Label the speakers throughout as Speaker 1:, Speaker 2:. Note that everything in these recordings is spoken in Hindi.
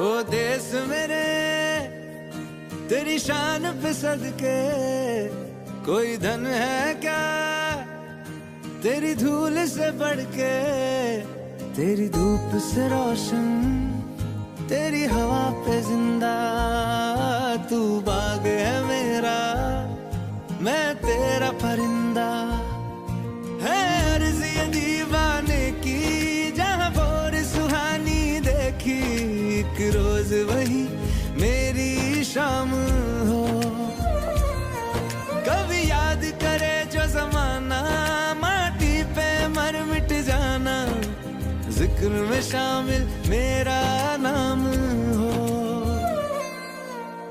Speaker 1: ओ देश मेरे तेरी शान पे सदके, कोई धन है क्या तेरी धूल से बढ़ के। तेरी धूप से रोशन, तेरी हवा पे जिंदा, तू बाग है मेरा, मैं तेरा परिंदा। है अर्ज़ ये दीवाने की, जहाँ बोर सुहानी देखी, एक रोज वही मेरी शाम हो। कभी याद करे जो जमाना, माटी पे मर मिट जाना, जिक्र में शामिल मेरा नाम हो।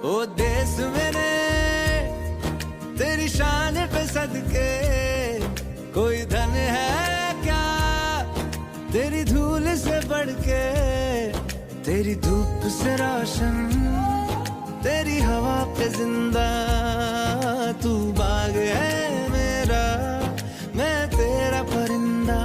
Speaker 1: ओ देश मेरे तेरी शान पे सदके, कोई धन है क्या तेरी धूल से बढ़ के। तेरी धूप से रोशन, तेरी हवा पे जिंदा, तू बाग है मेरा, मैं तेरा परिंदा।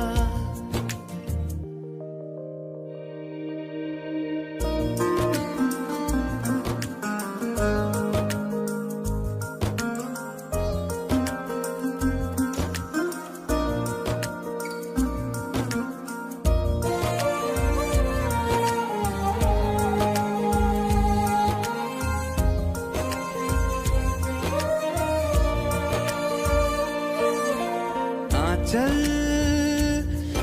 Speaker 1: चल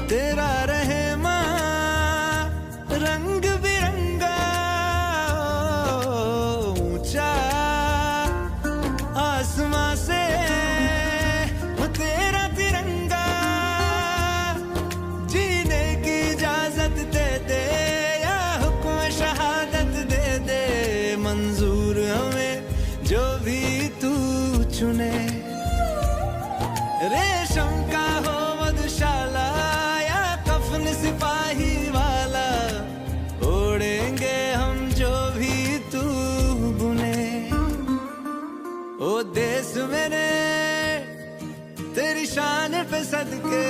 Speaker 1: तेरा रहे माँ रंग बिरंगा, ऊंचा आसमां से तेरा तिरंगा। जीने की इजाजत दे दे या हुक्म शहादत दे दे, मंजूर हमें जो भी तू चुने। रेशम का हो मधुशाला या कफन सिपाही वाला, ओढ़ेंगे हम जो भी तू बुने। ओ देश मेरे तेरी शान पे सदके,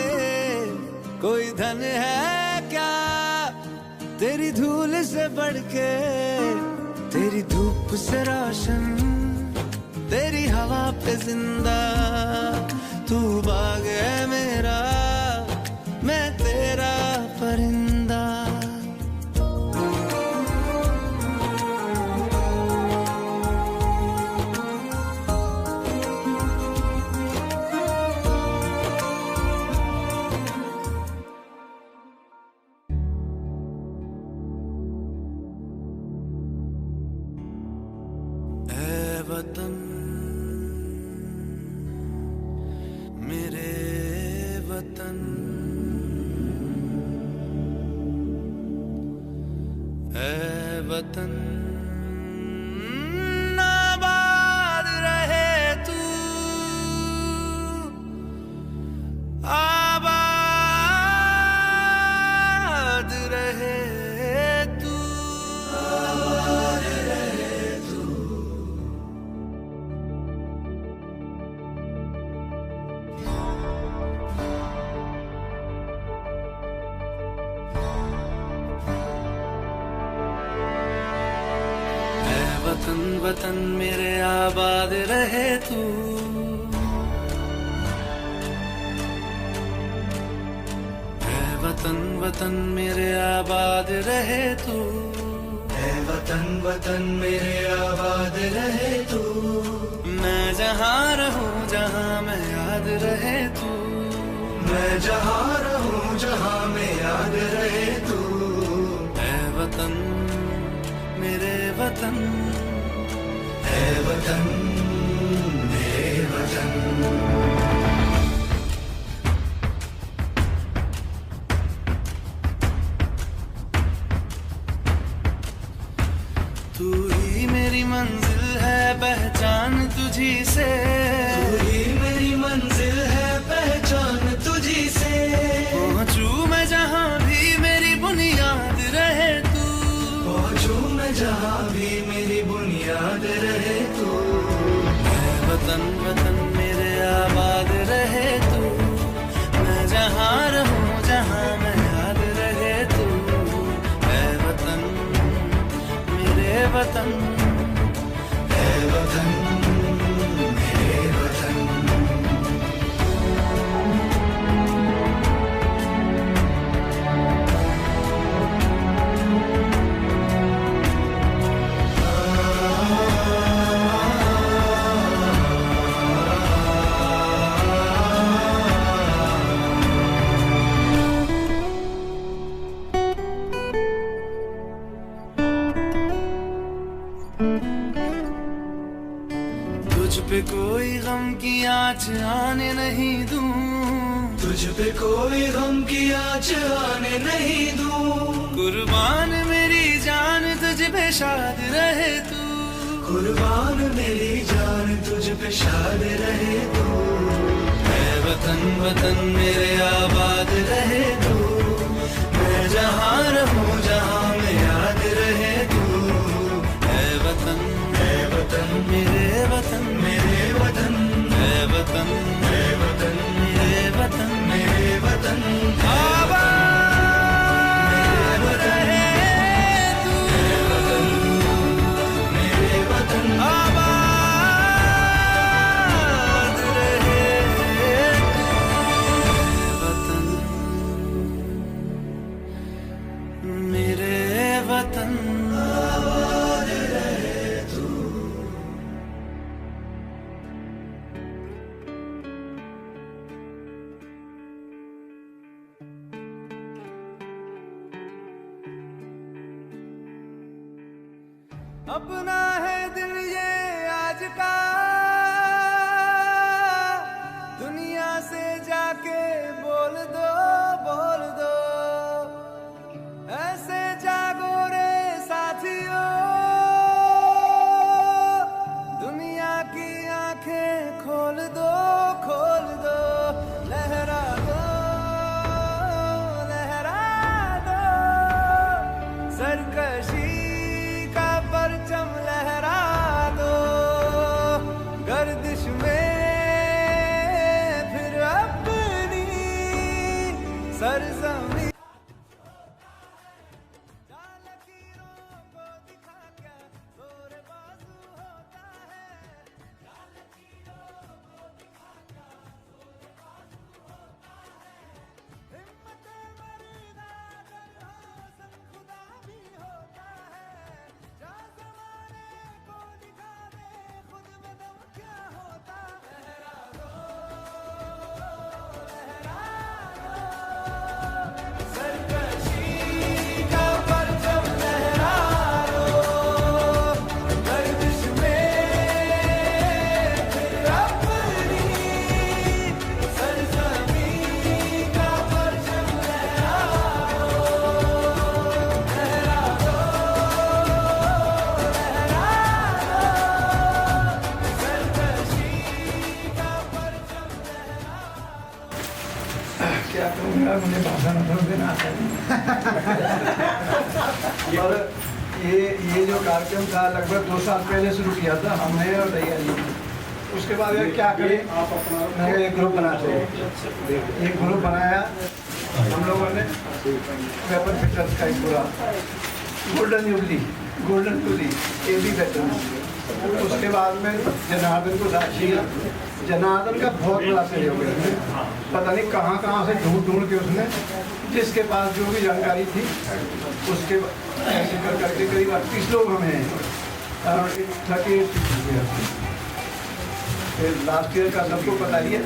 Speaker 1: कोई धन है क्या तेरी धूल से बढ़ के। तेरी धूप से रोशन, तेरी हवा पे जिंदा, तू बाग है मेरा, मैं तेरा परिंदा। ऐ वतन मेरे वतन, ऐ वतन आबाद रहे तू, आबाद रहे तू, आबाद रहे तू। वतन वतन मेरे आबाद रहे तू, ऐ वतन वतन मेरे आबाद रहे तू, ऐ वतन वतन मेरे आबाद रहे तू। मैं जहाँ रहूं जहाँ मैं याद रहे तू, मैं जहाँ रहूं जहाँ मैं याद रहे तू। ऐ वतन मेरे वतन, ऐ वतन मेरे वतन। तू ही मेरी मंजिल है, पहचान तुझी से, तू ही मेरी मंजिल है, पहचान तुझी से। पहुंचूं मैं जहाँ भी मेरी बुनियाद रहे तू, पहुंचूं मैं जहाँ भी मेरी बुनियाद रहे तू। ऐ वतन वतन मेरे आबाद रहे तू, मैं जहाँ रहूं जहाँ मैं याद रहे तू। ऐ वतन वतन, है वतन मेरे वतन। तुझ पे कोई गम की आँच आने नहीं दूं, तुझ पे कोई गम की आँच आने नहीं दूं। कुर्बान मेरी जान तुझ पे शाद रहे तू, कुर्बान मेरी जान तुझ पे शाद रहे तू। है वतन वतन मेरे आबाद रहे तू, मैं जहाँ रहूँ जहाँ में याद रहे तू। है वतन मेरे वतन, मेरे वतन है वतन, है वतन मेरे वतन, मेरे वतन आबाद रहे तू। है वतन मेरे वतन, आबाद रहे तू। वतन मेरे वतन, आबाद रहे तू। अपना है दिल ये आज का, दुनिया से जाके बोल दो, बोल दो। ऐसे जागो रे साथियों, दुनिया की आंखें खोल दो, खोल दो। लहरा दो, लहरा दो, सरकशी का परचम लहरा दो। गर्दिश में फिर अपनी सरजमी,
Speaker 2: क्या कहूँगा, मुझे भाषा न देना आता है। और ये जो कार्यक्रम था लगभग 2 साल पहले शुरू किया था हमने और भैया जी। उसके बाद यार क्या करें, मैंने एक ग्रुप बनाते हैं। एक ग्रुप बनाया हम लोगों ने, वेपन फिटर्स का एक पूरा गोल्डन जुबली ये भी वेपन। उसके बाद में जनार्दन को साथ किया। जनार्दन का बहुत बड़ा सहयोग है, पता नहीं कहाँ से ढूंढ के उसने, जिसके पास जो भी जानकारी थी उसके ऐसे करके करीब 38 लोग हमें हैं। 38 फिर लास्ट ईयर का सबको पता ही है,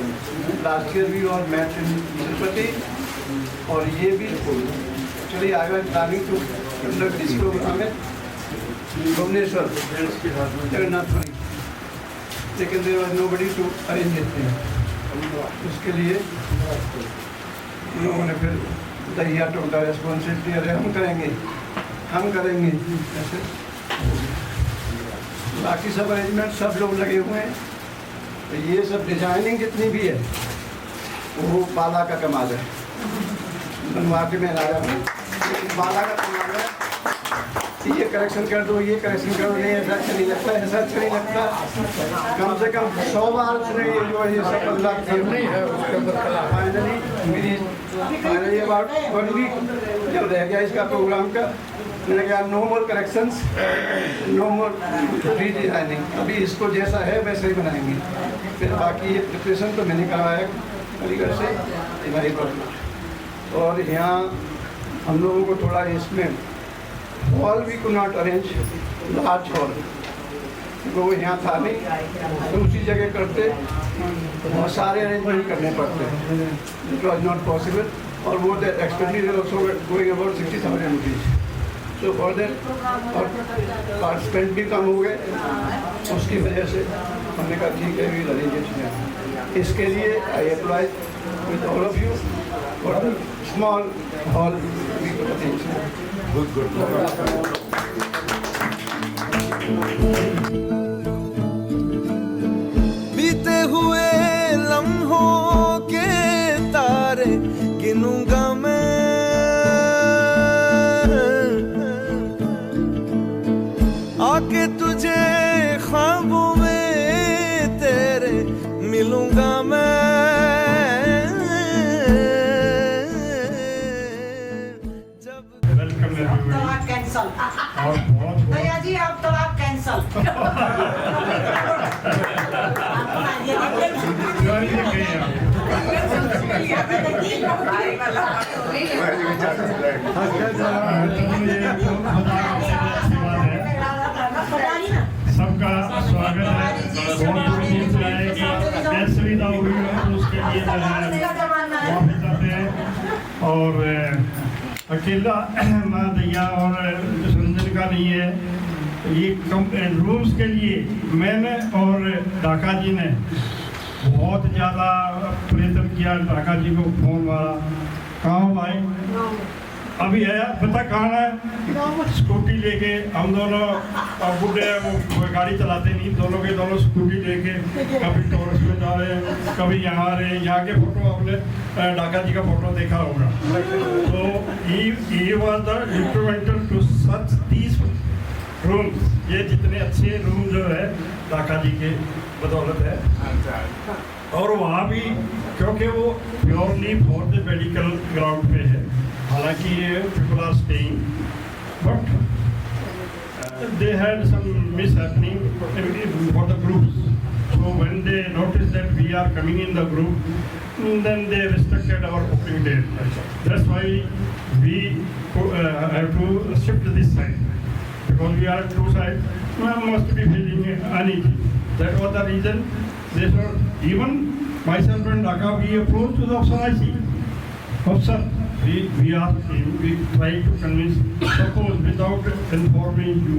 Speaker 2: लास्ट ईयर भी और मैच तिरुपति और ये भी चलिए आगे planning to conduct this programme है भुवनेश्वर जगन्नाथपुरी, लेकिन there was nobody to arrange it. उसके लिए लोगों ने फिर दहिया टोटा रेस्पॉन्सिबिलिटी, अरे हम करेंगे ऐसे। बाकी सब अरेंजमेंट सब लोग लगे हुए हैं। तो ये सब डिजाइनिंग जितनी भी है वो बाला का कमाल है, बनवा के मैं लाया हूँ। बाला का कमाल है, ये करेक्शन कर दो, ये करेक्शन कर दो, नहीं ऐसा अच्छा नहीं लगता, ऐसा अच्छा नहीं लगता। कम से कम 100 बार उसने ये जो है ये सब बदला नहीं है। फाइनली अबाउट 1 वीक जब रह गया इसका प्रोग्राम का, मैंने कहा नो मोर करेक्शंस, नो मोर रीडिजाइनिंग, अभी इसको जैसा है वैसे ही बनाएंगे। फिर बाकी ये प्रिपरेशन तो मैंने करवाया अलीगढ़ से हमारी गवर्नमेंट। और यहाँ हम लोगों को थोड़ा इसमें hall we could not arrange large hall, वो यहाँ था नहीं, तो उसी जगह करते बहुत सारे अरेंजमेंट करने पड़ते हैं, इट वॉज नॉट पॉसिबल। और वो expenditure also going about 60,000 rupees. So for that और पार्टिसिपेंट भी कम हो गए, उसकी वजह से हमने कहा ठीक है वी अरेंज इट। इसके लिए I apply with all of you for small hall we could arrange. Good
Speaker 1: बीते हुए लम्हों के तारे गिनूंगा मैं, आके तुझे ख्वाबों में तेरे मिलूंगा मैं।
Speaker 3: Welcome everybody.
Speaker 4: कैंसल
Speaker 3: और बहुत
Speaker 4: भैया जी अब तो आप कैंसल
Speaker 3: सबका स्वागत है। कैसे भी ना हुई हो उसके लिए वापस आते हैं। और अकेला ना दैया और संजन का नहीं है, ये रूम्स के लिए मैंने और डाका जी ने बहुत ज़्यादा प्रयत्न किया। डाका जी को फोन मारा, कहाँ हो भाई? अभी आया, पता कहाँ है? स्कूटी लेके हम दोनों, अब बुढ़े वो गाड़ी चलाते नहीं, दोनों के दोनों स्कूटी लेके कभी टॉरस में जा रहे हैं, कभी यहाँ आ रहे हैं। यहाँ के फोटो आपने डाका जी का फोटो देखा होगा। तो ये was the instrumental to such these rooms. ये जितने अच्छे रूम जो है डाका जी के बदौलत है। और वहाँ भी क्योंकि वो purely for the medical ground पे है, हालांकि ये people are staying, but they had some mishappening for the groups. So when they noticed that we are coming in the group, then they restricted our opening date. That's why we have to shift this side, because we are at two sides. One must be feeling uneasy. That was the reason. They should, even myself and Dhaka, we approached to the officer. I see, officer, we asked him, we tried to convince, suppose without informing you,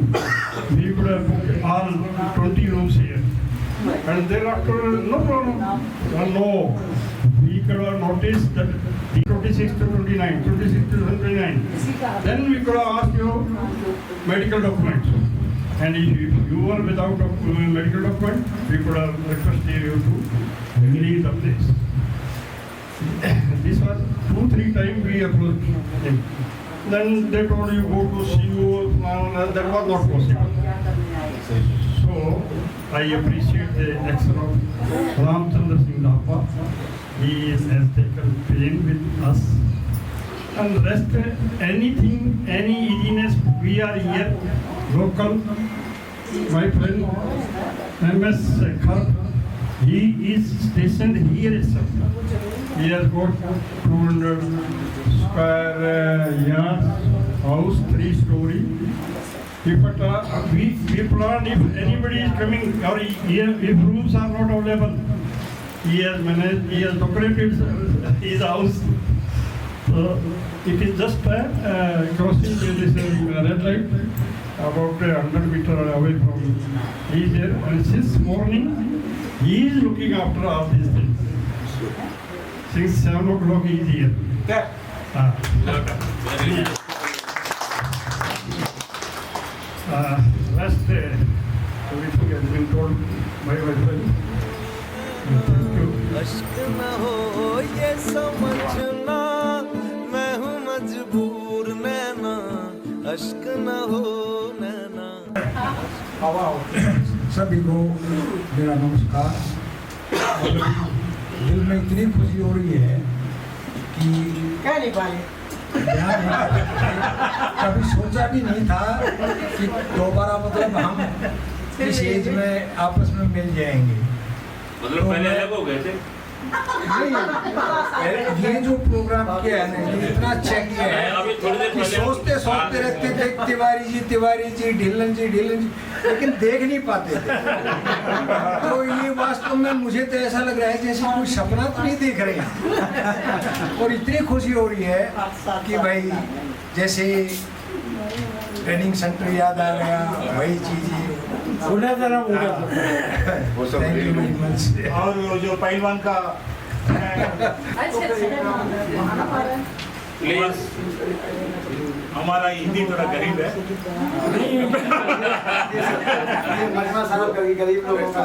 Speaker 3: we could have booked all 20 rooms here. And thereafter, no problem. No, we could have noticed that the 26 to 29, 26 to 29. Then we could have asked you medical documents. And if you were without a medical document, we could have requested you to leave the place. This was 2-3 times we approached him. Then they told you go to CU, that was not possible. So I appreciate the action of Ramchandra Singh Dhapa. He has taken pain with us. And rest, anything, any easiness, we are here, local. My friend MS Shekhar, he is stationed here itself. He has got 200 square yards, house, 3-story. We plan if anybody is coming, or here, if rooms are not available, he has managed, he has decorated his house. So it is just crossing this red light, about 100 meters away from me. He is there, and since morning, he is looking after all these things. Since 7 o'clock, he is here. Rest, everything has been told by my friend. Thank you.
Speaker 1: अश्क न हो ये समझना, मैं हूँ मजबूर नैना, अश्क न हो नैना।
Speaker 5: सभी को मेरा नमस्कार। दिल में इतनी खुशी हो रही है कि
Speaker 4: क्या लिखा है?
Speaker 5: ध्यान नहीं था। कभी सोचा भी नहीं था कि दोबारा मतलब हम इस एज में आपस में मिल जाएंगे।
Speaker 6: मतलब पहले अलग हो गए थे?
Speaker 5: नहीं, ये जो प्रोग्राम किया है ना, ये इतना अच्छा किया
Speaker 6: अभी थोड़ी देर
Speaker 5: है कि
Speaker 6: पहले
Speaker 5: सोचते सोचते रहते थे तिवारी जी, ढिल्लन जी, लेकिन देख नहीं पाते थे। तो ये वास्तव में मुझे तो ऐसा लग रहा है जैसे कोई सपना तो नहीं देख रहे हैं। और इतनी खुशी हो रही है कि भाई जैसे ट्रेनिंग सेंटर याद आ गया, वही चीज
Speaker 3: और जो पहलवान का
Speaker 6: प्लीज,
Speaker 3: हमारा हिंदी थोड़ा गरीब है।
Speaker 2: ये मजमा साहब कभी गरीब लोगों का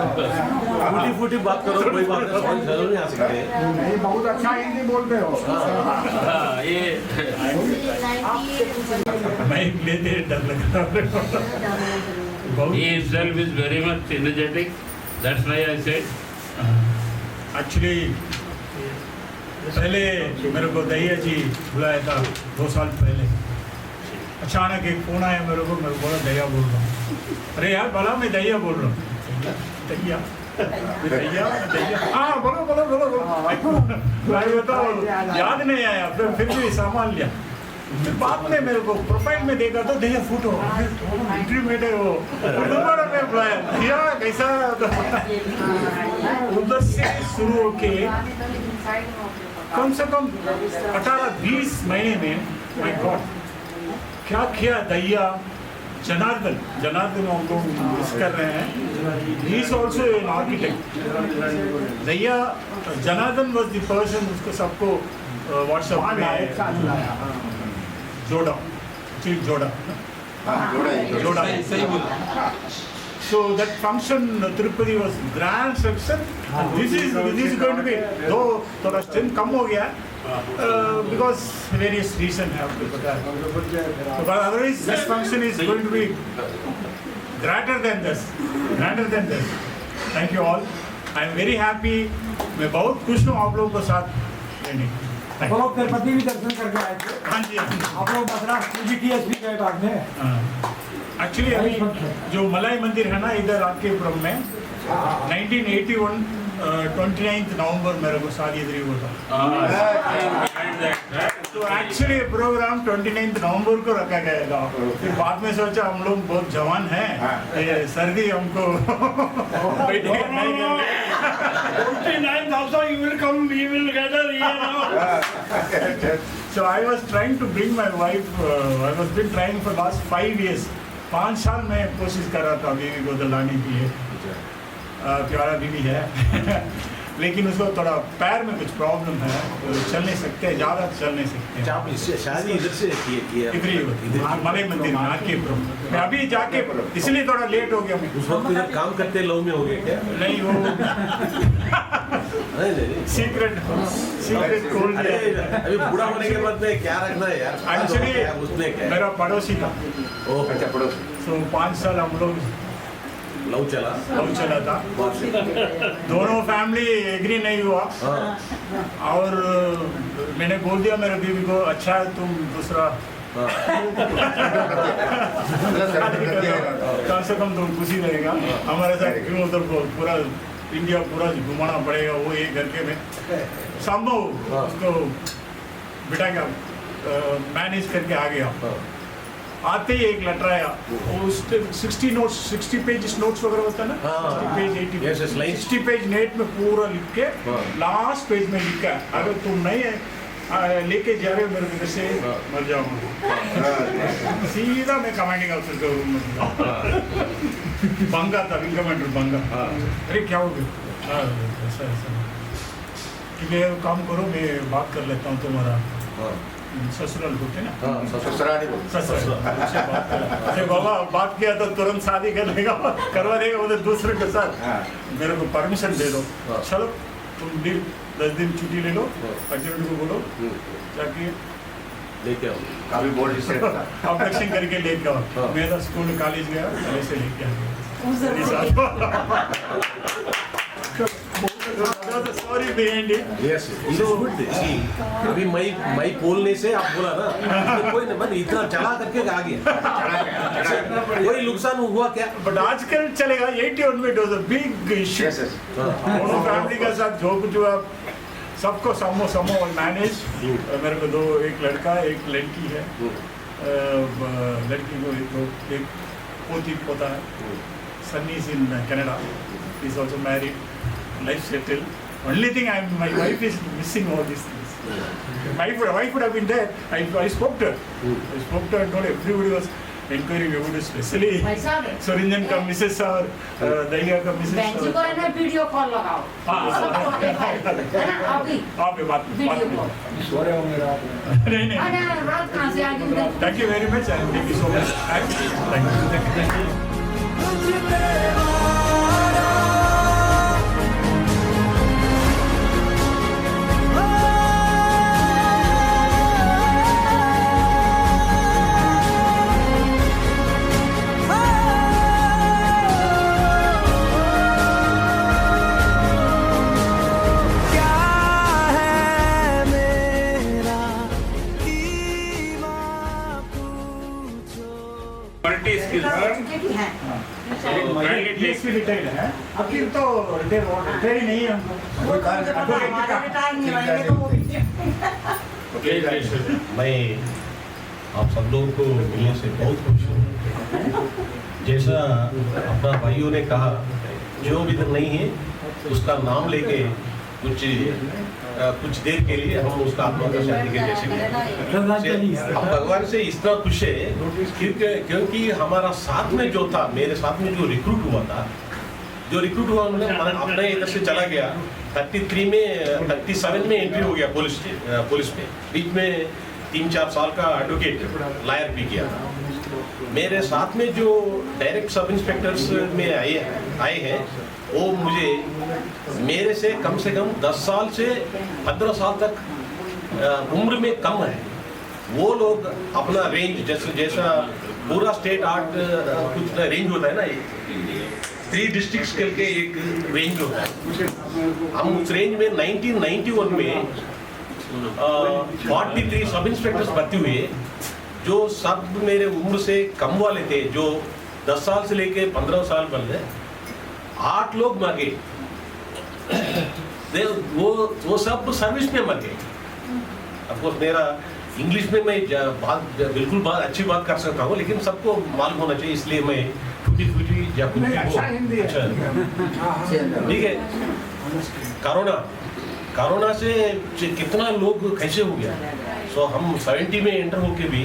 Speaker 7: फूटी बात करो, कोई बात नहीं आ सकते।
Speaker 2: नहीं, बहुत अच्छा हिंदी बोलते हो।
Speaker 6: हाँ, ये
Speaker 3: माइक लेते डर लग रहा है।
Speaker 6: he himself is very much energetic. That's why I said.
Speaker 3: Actually पहले मेरे को दैया जी बुलाया था 2 साल पहले। अचानक एक फोन आया मेरे को बोला दैया बोल रहा हूँ। अरे यार बोला मैं दैया बोल रहा हूँ। दैया हाँ बोलो मैं बताओ, याद नहीं आया। फिर भी संभाल लिया। फिर बाद में मेरे को प्रोफाइल में देखा तो दैया फोटो इंटरव्यू में वो दोबारा मैं बुलाया भैया कैसा। उधर से शुरू होके कम से कम 18-20 महीने में माय गॉड क्या किया दैया। जनार्दन हम लोग मिस कर रहे हैं। He is also an architect. दैया जनार्दन वॉज द पर्सन, उसको सबको व्हाट्सएप में जोड़ा।
Speaker 7: सही बोला।
Speaker 3: So that function Tirupati was grand function. This is going to be, though थोड़ा strength कम हो गया because various reasons have to पता है। But otherwise this function is going to be greater than this. Thank you all. I am very happy. मैं बहुत खुश हूँ आप लोगों के साथ रहने।
Speaker 5: वो लोग तिरुपति भी दर्शन करके आए थे।
Speaker 3: हाँ जी।
Speaker 5: आप लोग मद्रास TGTSB गए बाद में।
Speaker 3: एक्चुअली अभी जो मलाई मंदिर है ना इधर आकेपुरम में 1981 29 नवंबर मेरे को शादी इधर ही हुआ था। तो एक्चुअली प्रोग्राम 29 नवंबर को रखा गया था। फिर बाद में सोचा हम लोग बहुत जवान हैं, सर्दी हमको नहीं करनी। 29 also you will come, we will gather here now. So I was trying to bring my wife. I was been trying for last 5 years. 5 साल मैं कोशिश कर रहा था बीवी को लाने के लिए। प्यारा बीवी है लेकिन उसको थोड़ा पैर में कुछ प्रॉब्लम है, तो चल नहीं सकते, ज़्यादा चल नहीं सकते।
Speaker 7: आप शादी इधर से
Speaker 3: इधर ही होती है मलाई मंदिर में आकेपुरम। मैं अभी जाके इसलिए थोड़ा लेट हो गया। मैं
Speaker 7: उस वक्त इधर काम करते लव में हो गए क्या?
Speaker 3: नहीं वो सीक्रेट खोल दिया।
Speaker 7: अभी बूढ़ा होने के बाद में क्या रखना है यार? उसने
Speaker 3: एक्चुअली मेरा पड़ोसी था।
Speaker 7: अच्छा पड़ोसी।
Speaker 3: तो 5 साल हम लोग
Speaker 7: लव चला
Speaker 3: था। दोनों फैमिली एग्री नहीं हुआ और मैंने बोल दिया मेरे बीवी को, अच्छा है तुम दूसरा कम से कम तुम खुशी रहेगा, हमारे साथ क्यों उधर पूरा इंडिया पूरा घुमाना पड़ेगा। वो ये घर के में संभव उसको बेटा का मैनेज करके आ गया। आते ही एक लेटर आया, 60 पेज नोट्स वगैरह होता है ना, 60 पेज नेट में पूरा लिख के लास्ट पेज में लिखा है, अगर तुम नहीं लेके जा रहे हो मेरे घर से मर जाऊंगा। सीधा मैं कमांडिंग ऑफिसर के रूम में बंगा था, विंग कमांडर बंगा। अरे क्या हो गया? ऐसा कि मैं काम करो, मैं बात कर लेता हूँ तुम्हारा ससुराल होते ना, ससुराल बाबा बात किया तो तुरंत शादी करवा देगा उधर दूसरे के साथ। मेरे को परमिशन दे दो, चलो तुम 10 दिन छुट्टी ले लो, प्रेसिडेंट को बोलो जाके
Speaker 7: लेके आओ, काफी बोर्ड
Speaker 3: ऑपरेशन करके लेके आओ। मैं तो स्कूल कॉलेज गया, कॉलेज से लेके आ गया। there's a story behind it.
Speaker 7: Yes, it is good. See, अभी मई बोलने से आप बोला ना, तो कोई नहीं, मतलब इतना चला करके आ गया, कोई नुकसान हुआ क्या?
Speaker 3: But आजकल चलेगा 81 में it was a big issue.
Speaker 7: Yes, yes.
Speaker 3: दोनों फैमिली के साथ जो कुछ हुआ सबको समो मैनेज। मेरे को एक लड़का एक लड़की है, लड़की को एक पोती पोता है। Sunny is in Canada. He is also married, life settled. Only thing my wife is missing all these things. My wife would have been there. I spoke to her. I spoke to her and told everybody was enquiring about it, especially Surinjan का Mrs. और दहिया का Mrs.
Speaker 4: बहन जी को है ना वीडियो कॉल लगाओ। सबको आगे है ना अभी
Speaker 3: आप ये बात
Speaker 4: वीडियो कॉल।
Speaker 3: नहीं
Speaker 4: अरे रात कहाँ से आ गई उधर?
Speaker 3: Thank you very much and thank you so much. Thank you.
Speaker 6: Multi skills.
Speaker 4: है।
Speaker 3: DSP रिटायर्ड है। अभी तो रिटायर ही नहीं है हमको।
Speaker 4: हमारे रिटायर नहीं हुए तो वो
Speaker 7: मैं आप सब लोगों को मिलने से बहुत खुश हूँ। जैसा अपना भाइयों ने कहा, जो भी इधर नहीं है उसका नाम लेके कुछ देर के लिए हम उसका आत्मा का शांति के जैसे हम भगवान से इतना खुश है क्योंकि हमारा साथ में जो था, मेरे साथ में जो रिक्रूट हुआ उन्होंने अपने इधर से चला गया। 37 में एंट्री हो गया पुलिस में। बीच में 3-4 साल का एडवोकेट लॉयर भी किया था। मेरे साथ में जो डायरेक्ट सब इंस्पेक्टर्स में आए हैं वो मुझे मेरे से कम 10 साल से 15 साल तक उम्र में कम है। वो लोग अपना रेंज जैसा पूरा स्टेट आर्ट कुछ रेंज होता है ना, 3 डिस्ट्रिक्ट्स करके एक रेंज होता है। हम उस रेंज में 1991 में 43 सब इंस्पेक्टर्स भर्ती हुए, जो सब मेरे उम्र से कम वाले थे, जो 10 साल से लेके 15 साल वाले। 8 लोग मर गए, वो सब सर्विस में मर गए। अफकोर्स मेरा इंग्लिश में मैं बिल्कुल अच्छी बात कर सकता हूँ, लेकिन सबको मालूम होना चाहिए, इसलिए मैं टूटी या कुछ ठीक है। कोरोना से कितना लोग कैसे हो गया। सो हम 70 में एंटर होके भी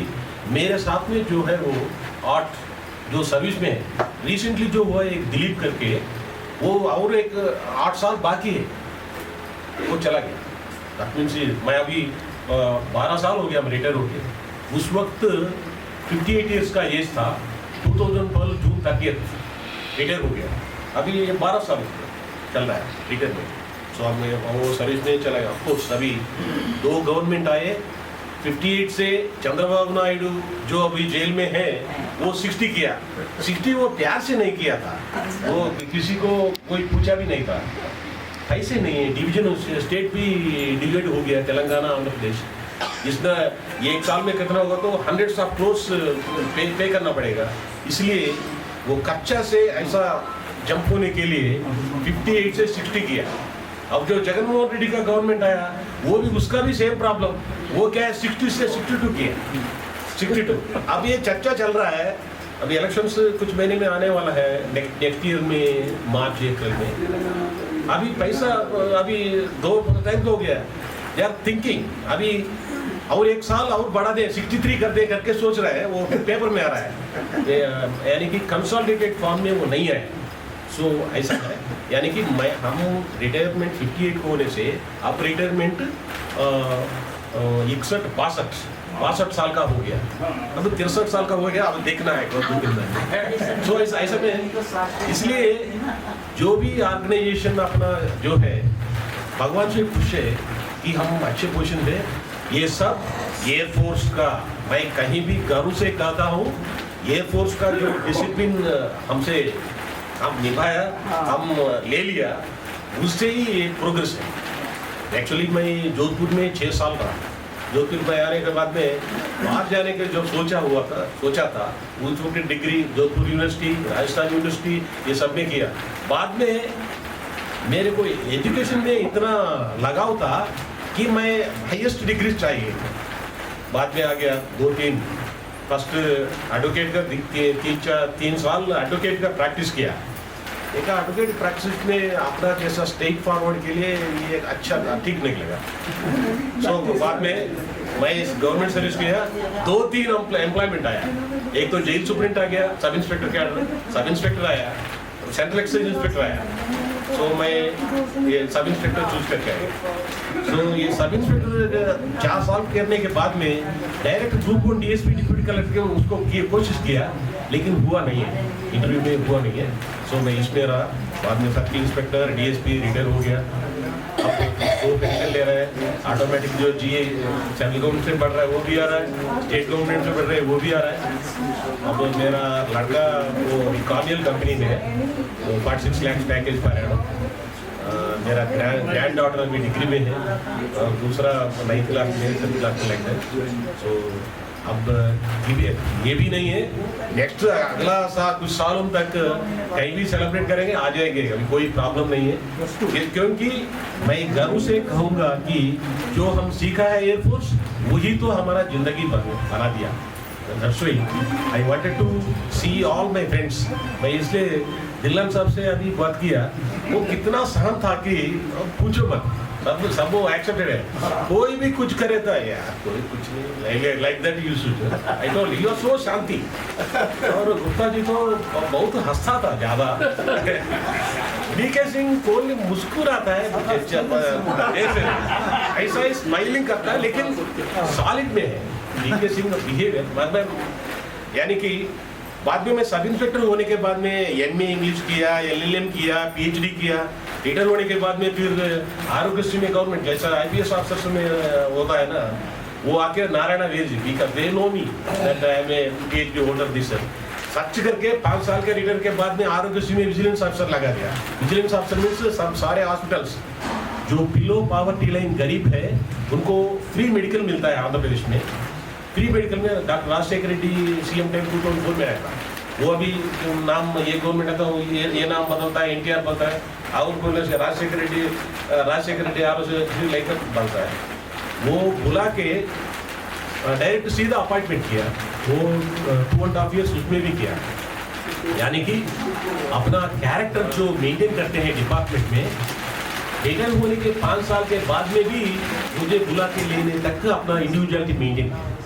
Speaker 7: मेरे साथ में जो है वो 8 जो सर्विस में है। रिसेंटली जो हुआ एक दिलीप करके, वो और एक 8 साल बाकी है, वो चला गया। मैं अभी 12 साल हो गया रिटायर हो गया। उस वक्त 58 ईयर्स का एज था। 2012 जून 30 रिटायर हो गया। अभी 12 साल चल रहा है रिटायर में। सो अब वो सर्विस में चला गया। ऑफकोर्स अभी 2 गवर्नमेंट आए। 58 से चंद्रबाबू नायडू जो अभी जेल में है वो 60 किया। 60 वो प्यार से नहीं किया था, वो किसी को कोई पूछा भी नहीं था। ऐसे नहीं है, डिवीजन स्टेट भी डिवाइड हो गया, तेलंगाना आंध्र प्रदेश। इसमें 1 साल में कितना होगा तो हंड्रेड्स ऑफ क्रोर्स पे करना पड़ेगा। इसलिए वो कच्चा से ऐसा जंप होने के लिए 58 से 60 किया। अब जो जगनमोहन रेड्डी का गवर्नमेंट आया, वो भी उसका भी सेम प्रॉब्लम, वो क्या है 60 से 62 किया। 62 अब ये चर्चा चल रहा है। अभी इलेक्शंस कुछ महीने में आने वाला है, नेक्स्ट ईयर में मार्च अप्रैल में। अभी पैसा अभी 2 टाइम हो गया। दे आर थिंकिंग अभी और 1 साल और बढ़ा दे, 63 कर दे करके सोच रहे हैं। वो पेपर में आ रहा है, यानी कि कंसोलिडेटेड फॉर्म में वो नहीं है। सो ऐसा है, यानी कि हम रिटायरमेंट 58 होने से अब रिटायरमेंट 62 साल का हो गया। अब 63 साल का हो गया। अब देखना है सो ऐसा में, इसलिए जो भी ऑर्गेनाइजेशन अपना जो है, भगवान से खुश है कि हम अच्छे पोजीशन पे। ये सब एयरफोर्स का, मैं कहीं भी गर्व से कहता हूँ, एयरफोर्स का जो डिसिप्लिन हमसे हम निभाया, हम ले लिया, उससे ही एक प्रोग्रेस है। एक्चुअली मैं जोधपुर में 6 साल रहा। जोधपुर में आने के बाद में बाहर जाने के जो सोचा था उस वक्त degree Jodhpur university, Rajasthan university ये सब में किया। बाद में मेरे को एजुकेशन में इतना लगाव था कि मैं हाईएस्ट डिग्री चाहिए। बाद में आ गया 2-3 फर्स्ट एडवोकेट का 3 साल एडवोकेट का प्रैक्टिस किया। एक एडवोकेट प्रैक्टिस में अपना जैसा स्टेट फॉरवर्ड के लिए ये अच्छा ठीक निकलेगा। सो बाद में मैं इस गवर्नमेंट सर्विस किया, 2-3 एम्प्लॉयमेंट आया। एक तो जेल सुप्रिंट आ गया, सब इंस्पेक्टर आया, सेंट्रल एक्साइज इंस्पेक्टर आया। सो मैं ये सब इंस्पेक्टर चूज करके आया। सो ये सब इंस्पेक्टर 4 साल करने के बाद में direct group 1 DSP deputy collector उसको कोशिश किया, लेकिन हुआ नहीं है, इंटरव्यू में हुआ नहीं है। सो मैं इसमें रहा। बाद में सब इंस्पेक्टर डीएसपी रिटायर हो गया। अब वो पेंशन ले रहा है। ऑटोमेटिक जो जीए सेंट्रल गवर्नमेंट से बढ़ रहा है वो भी आ रहा है, स्टेट गवर्नमेंट से बढ़ रहा है वो भी आ रहा है। अब मेरा लड़का वो इकॉनियल कंपनी में है, 46 लाख पैकेज पर है। मेरा ग्रैंड डॉटर अभी डिग्री में है और दूसरा 9th क्लास में 7th क्लास में लगता है। सो अब ये भी नहीं है, नेक्स्ट अगला साल कुछ सालों तक कहीं भी सेलिब्रेट करेंगे, आ जाएंगे, अभी कोई प्रॉब्लम नहीं है। क्योंकि मैं गर्व से कहूँगा कि जो हम सीखा है एयरफोर्स वही तो हमारा जिंदगी बना दिया। That's why I wanted to see all my friends। मैं इसलिए दिल्लन साहब से अभी बात किया, वो कितना सहन था कि पूछो मत, सब वो एक्सेप्टेड है। कोई भी कुछ करे था यार, कोई कुछ नहीं, like that you should. I told you are so shanti. और गुप्ता जी तो बहुत हंसता था ज्यादा। डीके सिंह कोहली मुस्कुराता है ऐसा स्माइलिंग करता है, लेकिन सॉलिड में है डीके सिंह बिहेवियर। यानी कि बाद में मैं सब इंस्पेक्टर होने के बाद में एमए इंग्लिश किया, LLM किया, PhD किया। रिटायर होने के बाद में फिर आरोग्यश्री में गवर्नमेंट जैसा IPS ऑफिसर में होता है ना, वो आके Narayan Veer ji because they know me that I am a PhD holder this search करके 5 साल के रिटायर के बाद में आरोग्यश्री में विजिलेंस ऑफिसर लगा दिया। विजिलेंस ऑफिसर मीन्स सब सारे हॉस्पिटल्स जो बिलो पावर्टी लाइन गरीब है उनको फ्री मेडिकल मिलता है आंध्र प्रदेश में। फ्री मेडिकल में doctor Rajashekhar Reddy CM time 2004 में आया था। वो अभी नाम ये गवर्नमेंट आता है, ये नाम बदलता है, NTR बनता है, और बोलने से राजशेखर रेड्डी आर लाइक बनता है। वो बुला के डायरेक्ट सीधा अपॉइंटमेंट किया। वो 2.5 years उसमें भी किया। यानी कि अपना कैरेक्टर जो मेंटेन करते हैं डिपार्टमेंट में, रिटायर होने के 5 साल के बाद में भी मुझे बुला के लेने तक अपना इंडिविजुअलिटी मेंटेन किया।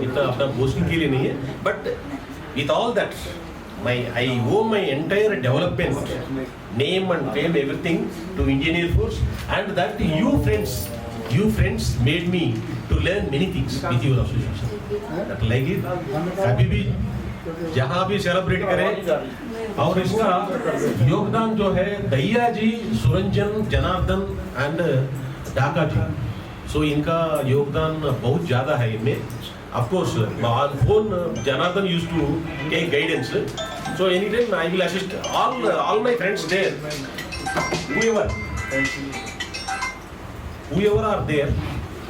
Speaker 7: इतना अपना बोस्टिंग के लिए नहीं है, but with all that I owe my entire development, name and fame, everything to Indian Air Force, and that you friends made me to learn many things with your association. That like it, कभी भी जहाँ भी सेलिब्रेट करें। और इसका योगदान जो है दहिया जी, सुरंजन, जनार्दन एंड डाका जी, सो इनका योगदान बहुत ज़्यादा है इनमें। Of course, on phone, Janardhan used to take guidance. So anytime I will assist all my friends there. Whoever are there,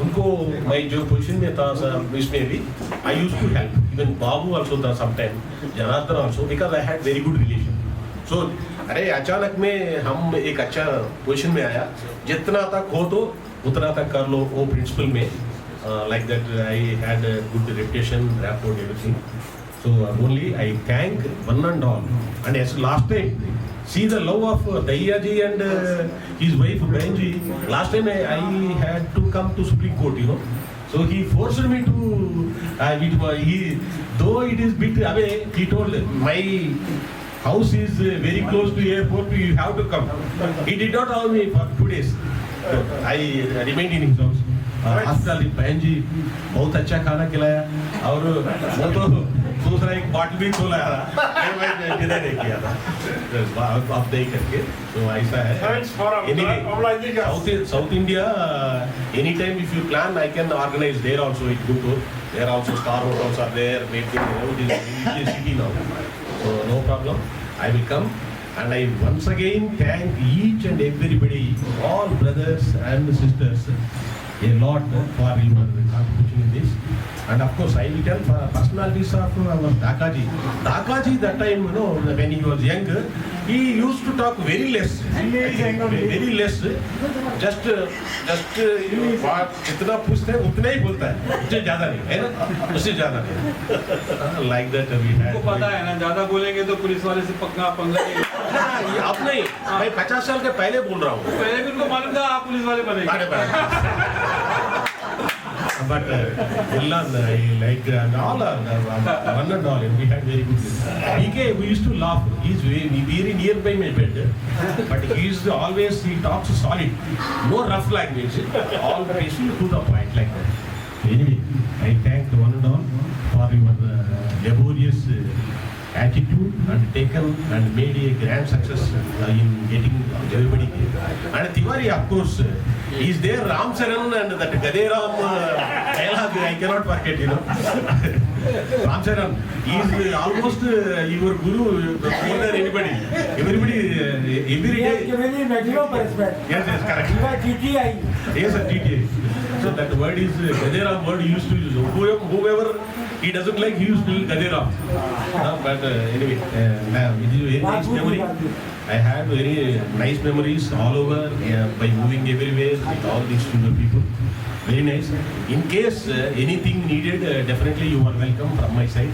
Speaker 7: उनको मैं जो पोजीशन में था इसमें भी I used to help. Even Babu also था sometime, Janardhan also, because I had very good relation. So अरे अचानक में हम एक अच्छा पोजीशन में आया, जितना तक हो तो उतना तक कर लो, वो प्रिंसिपल में। Like that, I had a good reputation, rapport, everything. So only I thank one and all. And as last time, see the love of Dahiya ji and his wife Bain ji. Last time I had to come to Supreme Court, So he forced me to. Though it is bit away, he told my house is very close to airport. You have to come. He did not allow me for 2 days. So I remained in his house. Hospital बहन जी बहुत अच्छा खाना खिलाया, और वो तो दूसरा एक बॉटल भी खोला था, डिनर नहीं किया था आप नहीं करके। तो ऐसा है। South India any time if you plan I can organise there also it good tour. There also star hotels are there, made in city now, so no problem, I will come. And I once again thank each and everybody, all brothers and sisters, a lot for your contribution in this. And of course, I will tell for personalities of our Dakaji. Dakaji, that time, when he was younger, he used to talk very less. Very less. Just जितना पूछते हैं उतना ही बोलता है, उससे ज़्यादा नहीं, है ना? उससे ज़्यादा नहीं. Like that we had.
Speaker 8: आपको पता है ना, ज़्यादा बोलेंगे तो पुलिस वाले से पंगा नहीं.
Speaker 7: आप नहीं, मैं 50 साल के पहले बोल रहा हूँ.
Speaker 8: पहले भी उनको मालूम था आप पुलिस वाले बनेंगे.
Speaker 7: But Illan, like all, one and all, we had very good. DK, we used to laugh. He's very nearby my bed, but he talks solid, no rough language, all peaceful to the point like that. Anyway, I thank one and all for your laborious attitude and taken and made a grand success in getting everybody here. And Tiwari, of course, is there Ram Charan and that Gaderam dialogue, I cannot forget, Ram Charan is almost your guru more than anybody. Everybody, every day. Yes, correct. Yes, TTI. So that word is Gaderam word used to use. Whoever he doesn't like, he used to use Gaderam. But anyway, it is a very nice memory. I had very nice memories all over by moving everywhere with all these people. Very nice. In case anything needed, definitely you are welcome from my side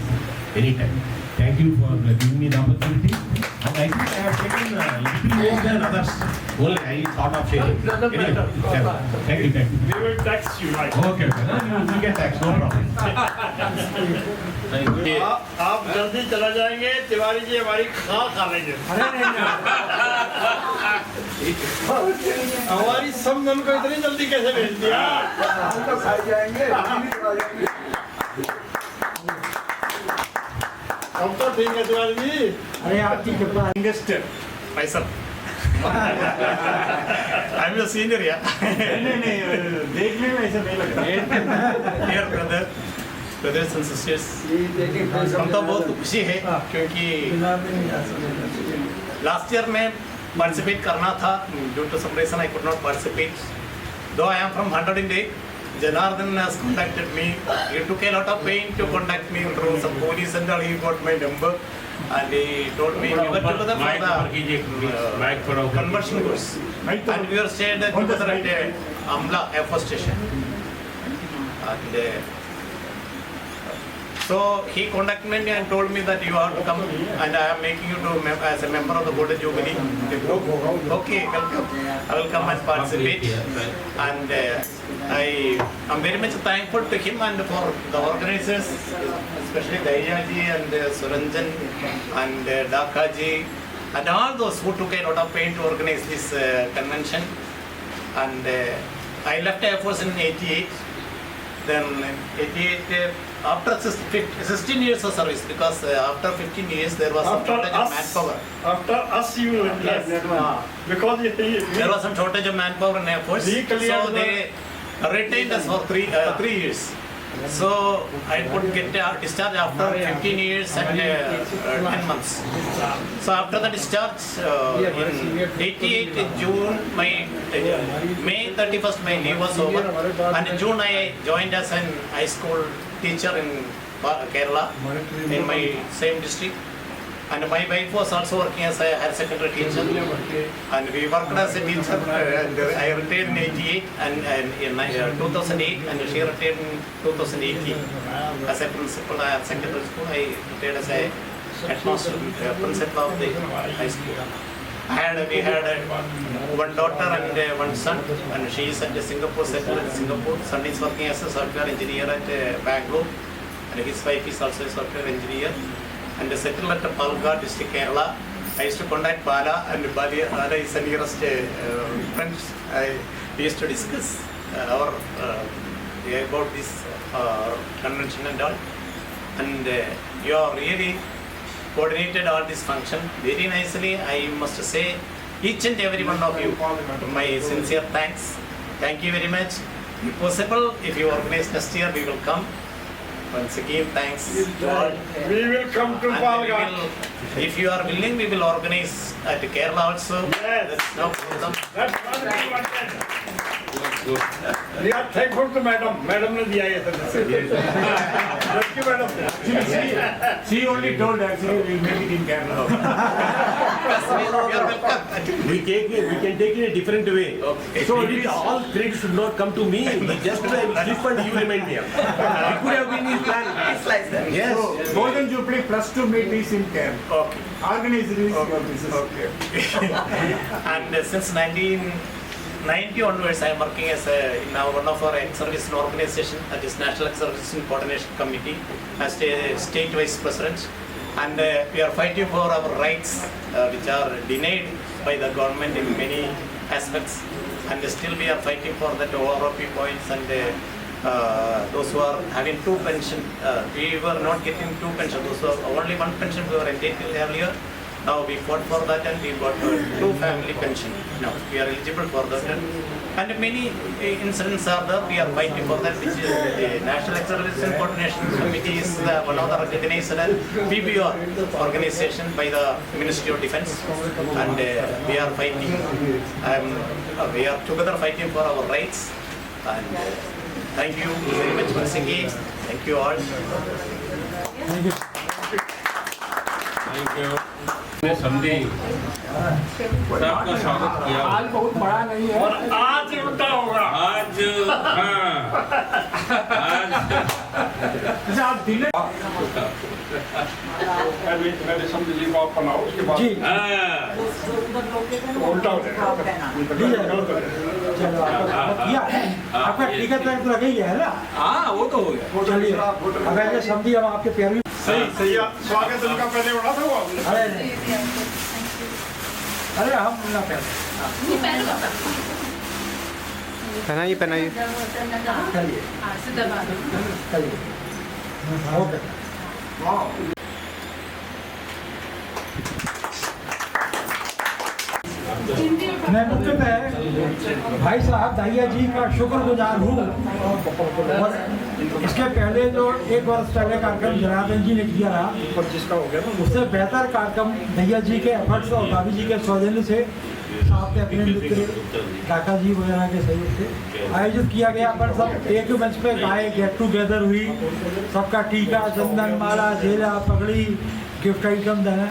Speaker 7: anytime. Thank you for giving me the opportunity. And I think I have taken a little more than others. Only I thought of sharing. Anyway, thank you.
Speaker 3: We will text you, right?
Speaker 7: Okay. You can text, no problem.
Speaker 3: आप जल्दी चला जाएंगे, तिवारी जी हमारी खा लेंगे. हमारी सब मन को इतनी जल्दी कैसे भेज दिया?
Speaker 2: हम तो खाई जाएंगे, हम भी खा जाएंगे.
Speaker 3: अब तो ठीक है तिवारी जी.
Speaker 5: अरे आपकी कृपा.
Speaker 3: Youngster, myself. I'm a senior, yeah. नहीं, देखने में ऐसा नहीं लग रहा. Dear brother, brothers and sisters, हम तो बहुत खुशी है क्योंकि last year में participate करना था. Due to some reason I could not participate. Though I am from 108, Janardhan has contacted me. He took a lot of pain to contact me through some police and all. He got my number and he told me we were together for the conversion course. And we were stayed together at Amla Air Force Station. And so he contacted me and told me that you have to come and I am making you to as a member of the Golden Jubilee group. Okay, welcome. I will come and participate. And I am very much thankful to him and for the organizers, especially Dayaji and Suranjan and Dakaji and all those who took a lot of pain to organize this convention. And I left Air Force in 88. Then 88, after 16 years of service, because after 15 years there was some shortage of manpower. After us, you
Speaker 7: Yes.
Speaker 3: because
Speaker 7: There was some shortage of manpower in Air Force, so they retained us for 3 years. So I could get discharged after 15 years and 10 months. So after the discharge, in 88 June, my May 31st my leave was over, and in June I joined as an high school teacher in Kerala in my same district. And my wife was also working as a higher secondary teacher. And we worked as a teacher. And I retired in 88 and in 2008, and she retired in 2018 as a principal at secondary school. I retired as a headmaster, principal of the high school. We had one daughter and one son, and she is at Singapore, settled in Singapore. Son is working as a software engineer at Bangalore, and his wife is also a software engineer. And settled at Palghat district, Kerala. I used to contact Bala, and Bala is the nearest friends. We used to discuss about this convention and all. And you have really coordinated all this function very nicely. I must say, each and every one of you, my sincere thanks. Thank you very much. If possible, if you organize next year, we will come.
Speaker 9: Once again, thanks to all.
Speaker 3: We will come to
Speaker 9: And
Speaker 3: Palghat.
Speaker 9: if you are willing, we will organize at Kerala also.
Speaker 3: Yes.
Speaker 9: That's no problem.
Speaker 3: That's what we wanted. We are thankful to madam. Madam ने दिया ये सब. Thank you, madam.
Speaker 8: She only told actually we'll make it in Kerala.
Speaker 9: You are welcome.
Speaker 7: We can take it a different way.
Speaker 9: Okay.
Speaker 7: So it is all credit should not come to me. Just slip and you remind me. It could have been his plan.
Speaker 9: It's like that.
Speaker 7: Yes.
Speaker 8: So, Golden Jubilee plus 2 meet is in Kerala.
Speaker 9: Okay.
Speaker 8: Organizer is your business.
Speaker 9: Okay. And since 1990 onwards, I am working as in one of our ex-service organization, that is National Ex-Service Coordination Committee, as a state vice president. And we are fighting for our rights, which are denied by the government in many aspects. And still we are fighting for that OROP points and those who are having 2 pension. We were not getting 2 pension. Those who are only 1 pension we were entitled earlier. Now we fought for that and we got 2 family pension. Now we are eligible for that. And many incidents are there. We are fighting for that, which is the National Ex-Service Coordination Committee is one of the recognized PBR organization by the Ministry of Defence. And we are fighting. We are together fighting for our rights. And thank you very much once again. Thank you all.
Speaker 6: Thank you. मैं समझी आपका स्वागत किया
Speaker 5: हाल बहुत बड़ा नहीं है
Speaker 3: और आज उल्टा होगा.
Speaker 6: आज हाँ आज
Speaker 5: अच्छा आप दिल्ली
Speaker 3: मैं समझ जी को आप बनाओ उसके बाद
Speaker 5: जी
Speaker 6: हाँ
Speaker 3: उल्टा हो जाएगा.
Speaker 5: चलो आपका किया आपका टिकट तो लगे ही है ना.
Speaker 8: हाँ वो तो हो गया.
Speaker 5: चलिए अब ऐसे समझिए हम आपके प्यारी
Speaker 3: सही स्वागत उनका पहले उड़ा था वो.
Speaker 5: अरे नहीं अरे हम ना पहले
Speaker 2: पहनाइए
Speaker 5: चलिए चलिए ओके. मैं मुख्यतः भाई साहब दाहिया जी का शुक्रगुजार हूँ. और इसके पहले जो 1 वर्ष पहले कार्यक्रम जनार्दन जी ने किया रहा 25 का हो गया ना, उससे बेहतर कार्यक्रम दहिया जी के एफर्ट्स और भाभी जी के सौजन्य से साथ के अपने मित्र काका जी वगैरह के सहयोग से आयोजित किया गया. पर सब एक मंच पे गाए, गेट टुगेदर हुई, सबका टीका, चंदन, माला, झेला, पगड़ी, गिफ्ट आइटम देना.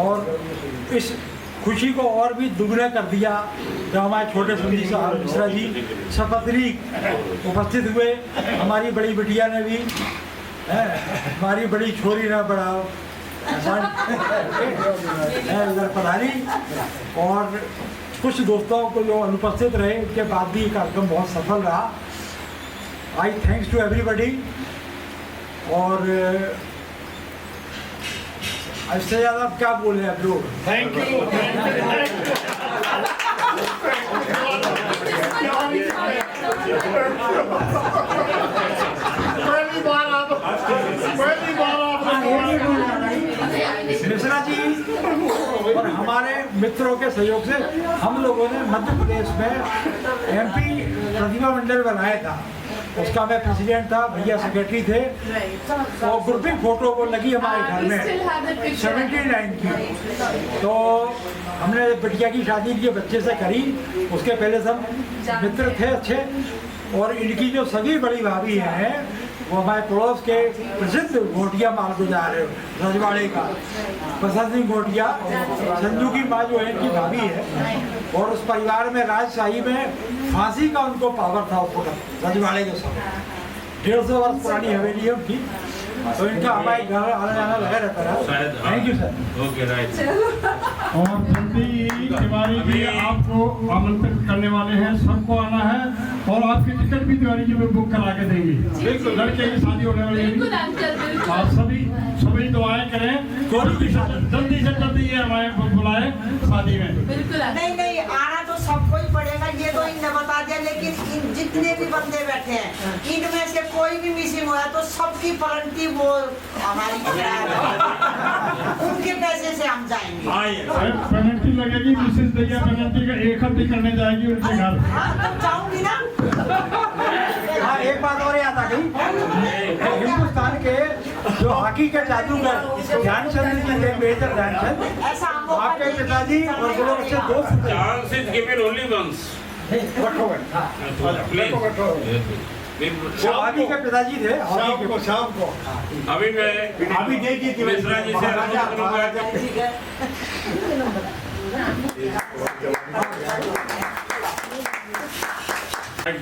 Speaker 5: और इस खुशी को और भी दुगना कर दिया जब हमारे छोटे सुंदरी साहब मिश्रा जी शपथरी उपस्थित हुए. हमारी बड़ी बिटिया ने भी हमारी बड़ी छोरी ने बड़ा इधर पधारी. और कुछ दोस्तों को जो अनुपस्थित रहे उसके बाद भी कार्यक्रम बहुत सफल रहा. I thanks to everybody. और इससे ज़्यादा क्या बोले आप लोग.
Speaker 3: Thank you. पहली बार आप
Speaker 5: मिश्रा जी और हमारे मित्रों के सहयोग से हम लोगों ने मध्य प्रदेश में MP प्रतिभा मंडल बनाया था. उसका मैं प्रेसिडेंट था, भैया सेक्रेटरी थे. तो ग्रुपिंग फोटो वो लगी हमारे घर में 79 की. तो हमने बिटिया की शादी की बच्चे से करी. उसके पहले सब मित्र थे अच्छे. और इनकी जो सभी बड़ी भाभी हैं वो हमारे पड़ोस के प्रसिद्ध घोटिया मालगुजार है रजवाड़े का प्रसाद सिंह घोटिया. संजू की माँ जो है इनकी भाभी है. और उस परिवार में राजशाही में फांसी का उनको पावर था उस वक्त रजवाड़े के समय. 150 वर्ष पुरानी हवेली है उनकी. तो इनका हमारे घर आना जाना लगा रहता है. Thank you sir.
Speaker 6: Okay right.
Speaker 3: और जल्दी तिवारी जी आपको आमंत्रित करने वाले हैं. सबको आना है और आपकी टिकट भी तिवारी जी में बुक करा के देंगे. बिल्कुल लड़के की शादी होने वाली है. आप सभी दुआएं करें. जल्दी से जल्दी ये हमारे बुलाए शादी में.
Speaker 10: नहीं आना तो सबको ही पड़ेगा. ये तो इनने बता दिया. लेकिन जितने भी बंदे बैठे हैं इनमें से कोई भी मिसिंग हुआ तो सबकी पलंटी वो हमारी उनके पैसे से हम जाएंगे.
Speaker 3: पेनल्टी लगेगी. मिसेस दैया पेनल्टी का 1 हफ्ते करने जाएगी उनके घर.
Speaker 10: जाऊंगी ना.
Speaker 5: एक बात और याद आ गई, हिंदुस्तान के जो हॉकी के जादूगर ध्यानचंद जी थे, मेजर ध्यानचंद, आपके पिताजी और वो लोग अच्छे दोस्त थे।
Speaker 6: Chance is given only once. Please.
Speaker 5: वो हॉकी के पिताजी थे, हॉकी के।
Speaker 2: शाम को
Speaker 6: अभी मैं
Speaker 5: अभी देखिए कि
Speaker 6: मिश्रा जी से अनुरोध करूंगा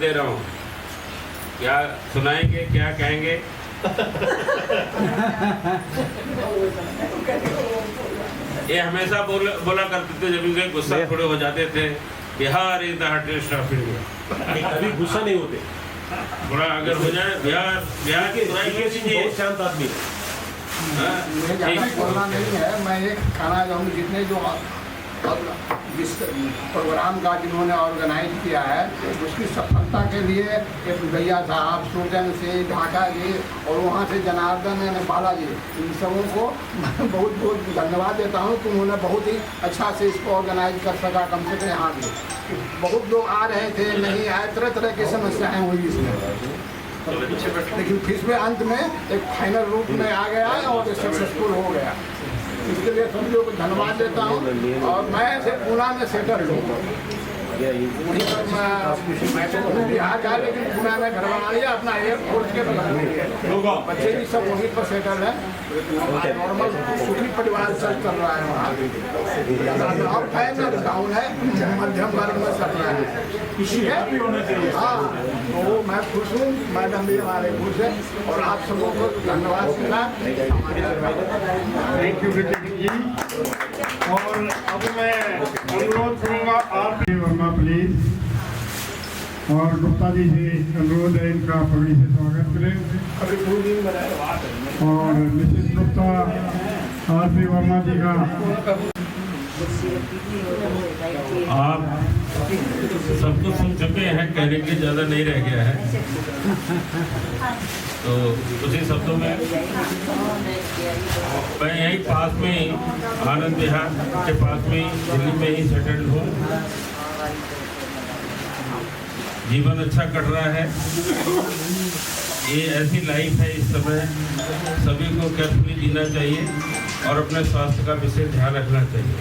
Speaker 6: दे रहा हूँ, क्या सुनाएंगे, क्या कहेंगे? ये हमेशा बोला करते थे जब इनके गुस्सा थोड़े हो जाते थे, Bihar is the heartiest of India.
Speaker 7: कभी गुस्सा नहीं होते,
Speaker 6: थोड़ा अगर हो जाए बिहार की बुराई क्यों कीजिए?
Speaker 7: बहुत शांत आदमी।
Speaker 2: मुझे ज़्यादा बोलना नहीं है, मैं ये कहना चाहूँगी जितने जो जिस प्रोग्राम का जिन्होंने ऑर्गेनाइज किया है उसकी सफलता के लिए एक भैया साहब, सूरजन सिंह, ढाका जी और वहाँ से जनार्दन ने बालाजी, इन सबों को मैं बहुत बहुत धन्यवाद देता हूँ कि उन्होंने बहुत ही अच्छा से इसको ऑर्गेनाइज कर सका। कम से कम यहाँ भी बहुत लोग आ रहे थे, नहीं आए, तरह तरह की समस्याएँ हुई इसमें, लेकिन फिर भी अंत में एक फाइनल रूप में आ गया और सक्सेसफुल हो गया। इसके लिए सभी लोगों को धन्यवाद देता हूँ। और मैं ऐसे पूना में सेटल हूँ, वहीं पर मैं तो बिहार जा, लेकिन पूना में घर बना लिया अपना एयरफोर्स के बच्चे भी सब वहीं पर सेटल है। नॉर्मल सुखी परिवार चल रहा है वहाँ, अब है ना डाउन है, मध्यम वर्ग में चल रहा है, इसी है। हाँ, तो मैं खुश हूँ, मैडम भी हमारे खुश है और आप सबों को धन्यवाद देना।
Speaker 3: थैंक यू जी। और अब मैं अनुरोध करूँगा आप वर्मा प्लीज, और गुप्ता जी से अनुरोध है इनका पगड़ी से स्वागत करें। और मिसेस गुप्ता आर.पी. वर्मा जी का
Speaker 6: आप सब कुछ सुन चुके हैं, कहने के ज़्यादा नहीं रह गया है, तो कुछ ही शब्दों में मैं यहीं पास में ही आनंद विहार के पास में ही दिल्ली में ही सेटल्ड हूँ। जीवन अच्छा कट रहा है, ये ऐसी लाइफ है इस समय, सभी को केयरफुली जीना चाहिए और अपने स्वास्थ्य का विशेष ध्यान रखना चाहिए,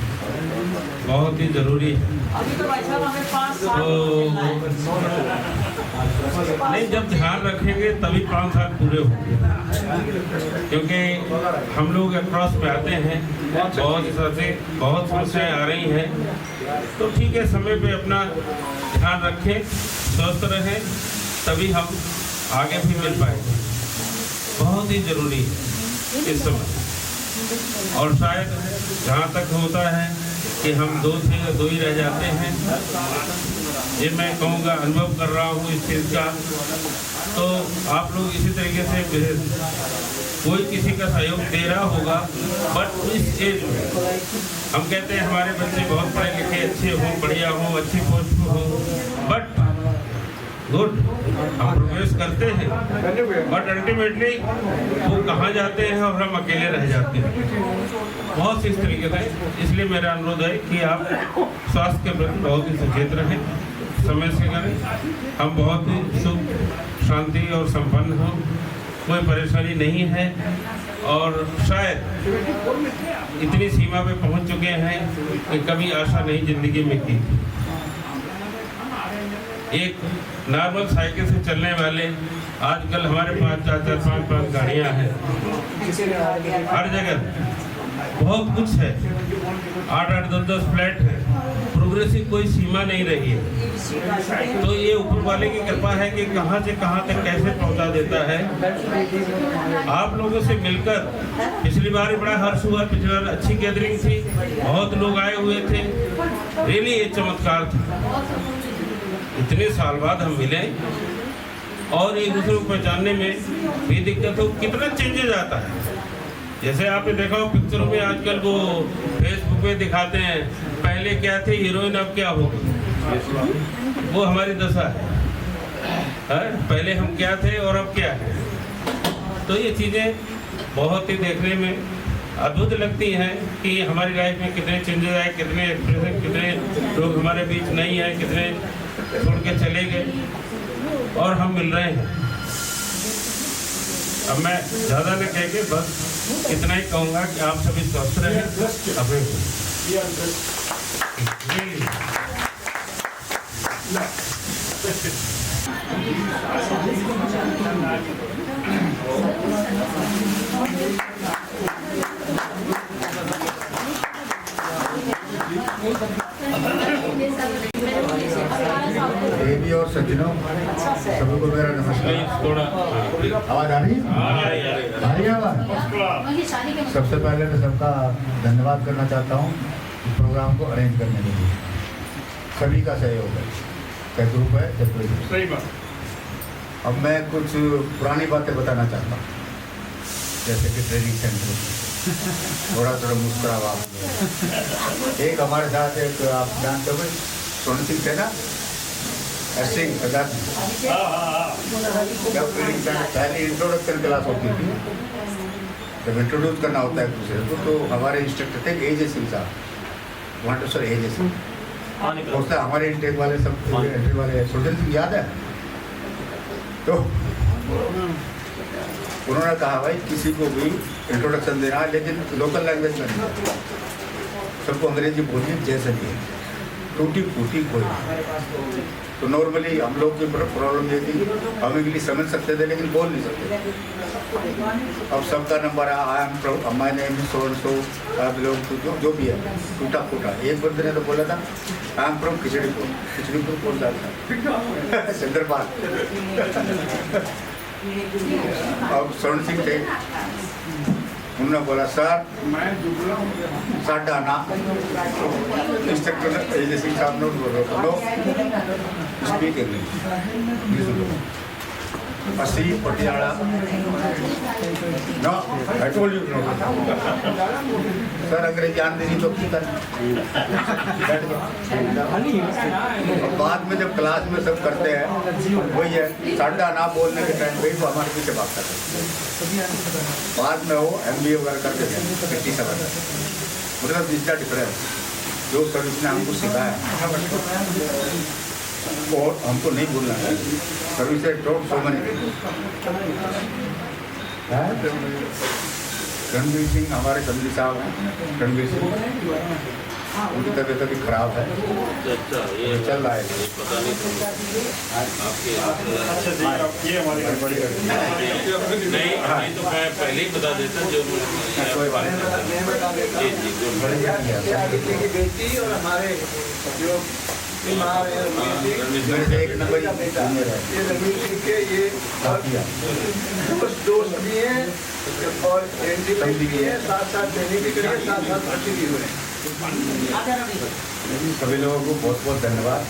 Speaker 6: बहुत ही ज़रूरी है। तो नहीं, जब ध्यान रखेंगे तभी 5 साल पूरे होंगे, क्योंकि हम लोग अक्रॉस में आते हैं, बहुत समस्याएं आ रही हैं, तो ठीक है, समय पे अपना ध्यान रखें, स्वस्थ रहें, तभी हम आगे भी मिल पाएंगे, बहुत ही ज़रूरी है इस समय। और शायद जहाँ तक होता है कि हम 2 ही रह जाते हैं, ये मैं कहूँगा, अनुभव कर रहा हूँ इस चीज़ का। तो आप लोग इसी तरीके से, कोई किसी का सहयोग दे रहा होगा, बट इस एज में हम कहते हैं हमारे बच्चे बहुत पढ़े लिखे, अच्छे हों, बढ़िया हों, अच्छी पोस्ट पर हों, बट गुड, हम प्रोग्रेस करते हैं, बट अल्टीमेटली वो कहाँ जाते हैं और हम अकेले रह जाते हैं, बहुत सी इस तरीके से। इसलिए मेरा अनुरोध है कि आप स्वास्थ्य के प्रति बहुत ही सचेत रहें, समय से करें, हम बहुत ही सुख, शांति और संपन्न हों, कोई परेशानी नहीं है, और शायद इतनी सीमा पे पहुंच चुके हैं कि कभी आशा नहीं जिंदगी में की। एक नॉर्मल साइकिल से चलने वाले आजकल हमारे पास 4-4, 5-5 गाड़ियाँ हैं, हर जगह बहुत कुछ है, 8-8, 10-10 फ्लैट है, प्रोग्रेसिव कोई सीमा नहीं रही है। तो ये ऊपर वाले की कृपा है कि कहाँ से कहाँ तक कैसे पहुँचा देता है। आप लोगों से मिलकर पिछली बार बड़ा हर्ष हुआ, पिछली बार अच्छी गैदरिंग थी, बहुत लोग आए हुए थे, रियली ये चमत्कार था। इतने साल बाद हम मिले और एक दूसरे को पहचानने में भी दिक्कत हो, कितना चेंजेस आता है। जैसे आपने देखा हो पिक्चरों में आजकल वो फेसबुक पे दिखाते हैं, पहले क्या थे हीरोइन, अब क्या हो, वो हमारी दशा है, पहले हम क्या थे और अब क्या है। तो ये चीज़ें बहुत ही देखने में अद्भुत लगती हैं कि हमारी लाइफ में कितने चेंजेस आए, कितने एक्सप्रेशन, कितने लोग हमारे बीच नहीं आए, कितने छोड़ के चले गए और हम मिल रहे हैं। अब मैं ज़्यादा न कह के बस इतना ही कहूँगा कि आप सभी स्वस्थ रहें अपने
Speaker 11: देवी और सज्जनों, सभी को मेरा नमस्कार।
Speaker 6: थोड़ा
Speaker 11: आवाज आ रही है? आ रही है आवाज? सबसे पहले मैं सबका धन्यवाद करना चाहता हूँ इस प्रोग्राम को अरेंज करने के लिए। सभी का सहयोग है, चाहे ग्रुप है चाहे कोई ग्रुप।
Speaker 3: सही बात।
Speaker 11: अब मैं कुछ पुरानी बातें बताना चाहता हूँ, जैसे कि ट्रेनिंग सेंटर थोड़ा मुस्कुरावा। एक हमारे साथ एक आप जानते हो सोनू सिंह थे ना, सिंह प्रजात, जब ट्रेनिंग सेंटर पहले इंट्रोडक्शन क्लास होती थी, जब इंट्रोड्यूस करना होता है एक दूसरे को, तो हमारे इंस्ट्रक्टर थे एजे सिंह साहब, वहाँ सर एजे सिंह। उससे हमारे इंटेक वाले सब एंट्री वाले सोनू सिंह याद है, तो उन्होंने कहा भाई किसी को भी इंट्रोडक्शन देना है लेकिन लोकल लैंग्वेज में नहीं, सबको अंग्रेजी बोलनी जैसे भी है, टूटी फूटी कोई नहीं। तो नॉर्मली हम लोग की प्रॉब्लम ये थी, हम इंग्लिश समझ सकते थे लेकिन बोल नहीं सकते। अब सबका नंबर है, I am from, my name is so and so, आप लोग जो भी है टूटा फूटा। एक बंदे ने तो बोला था I am from Khichripur. Khichripur कौन जाता है? सिंदरपाल। अब सोनू सिंह थे, उन्होंने बोला सर साडा ना, इंस्ट्रक्टर एजे सिंह साहब ने बोलो स्पीक इंग्लिश। अस्सी Patiala no, I told you no. Sir अंग्रेजी आने नहीं तो बाद में जब क्लास में सब करते हैं वही है, साडा ना बोलने के टाइम वही वो हमारे पीछे भागता था। बाद में वो MBA वगैरह करते थे 57। मतलब इसका डिफरेंस जो सर्विस ने हमको सिखाया और हमको नहीं भूलना चाहिए। सर्विस टोट सो मनी। रणवीर सिंह हमारे सदनी साहब हैं, रणवीर सिंह, उनकी तबीयत अभी खराब है, चल रहा है।
Speaker 6: नहीं तो मैं पहले ही बता देता जो
Speaker 11: कोई बात
Speaker 2: की बेटी और हमारे जो
Speaker 11: एक नंबर
Speaker 2: ये रणवीर सिंह के ये दोस्त भी हैं और एनडीपी भी है, साथ साथ ट्रेनिंग भी करी है, साथ साथ भर्ती भी हुए हैं।
Speaker 11: सभी लोगों को बहुत बहुत धन्यवाद।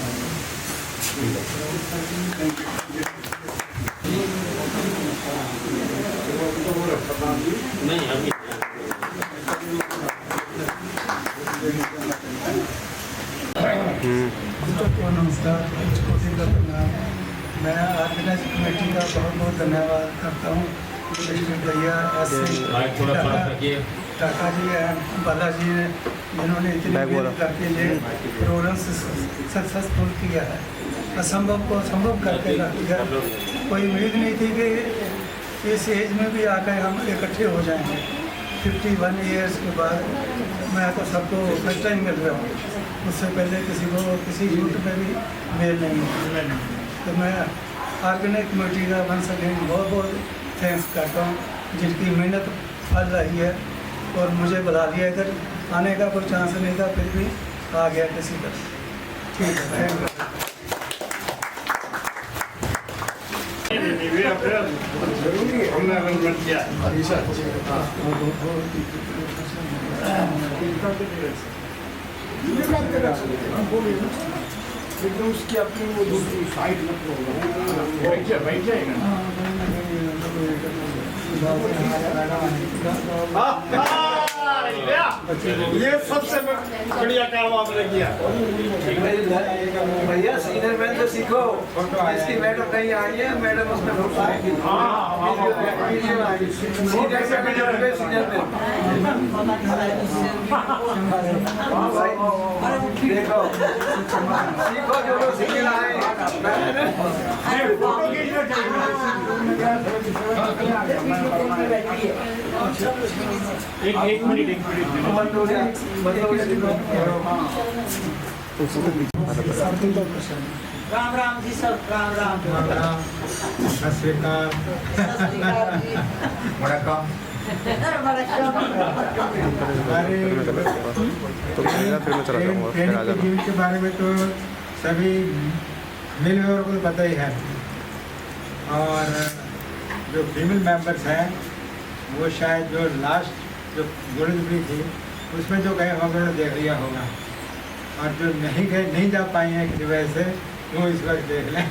Speaker 6: नहीं अभी
Speaker 2: नमस्कार, मैं ऑर्गेनाइज कमेटी का बहुत बहुत धन्यवाद करता हूँ। भैया टाका जी हैं, बालाजी हैं, जिन्होंने इतनी मेहनत करके ये प्रोग्राम सक्सेसफुल किया है, असंभव को संभव करके रख दिया। कोई उम्मीद नहीं थी कि इस एज में भी आकर हम इकट्ठे हो जाएंगे। 51 ईयर्स के बाद मैं तो सबको फर्स्ट टाइम मिल रहा हूँ, उससे पहले किसी को किसी यूथ में भी मेल नहीं। तो मैं ऑर्गेनाइज कमेटी का वंस अगेन बहुत बहुत थैंक्स करता हूँ, जिनकी मेहनत फल रही है। और मुझे बुला लिया, इधर आने का कोई चांस नहीं था, फिर भी आ गया किसी तरह। ठीक है, थैंक
Speaker 3: जरूरी हमने अरेंजमेंट किया
Speaker 5: एकदम उसकी अपनी वो दूसरी साइड बैठ जाएगा।
Speaker 3: ये सबसे बढ़िया काम आपने किया।
Speaker 2: भैया सीनियर मैन तो सीखो, इसकी मैडम नहीं आई है, मैडम उसमें देखो सीखो जो लोग सीखना है।
Speaker 8: एक मिनट
Speaker 10: राम राम जी सर, राम राम।
Speaker 5: सत श्री अकाल।
Speaker 11: वणक्कम।
Speaker 5: ट्रेनिंग जीवन के बारे में तो सभी मेल मेंबर को पता ही है, और जो फीमेल मेंबर्स हैं वो शायद जो लास्ट जो गोली दुबली थी उसमें जो गए होंगे उन्होंने देख लिया होगा, और जो नहीं गए नहीं जा पाई हैं किसी वजह से वो इस वक्त देख लें।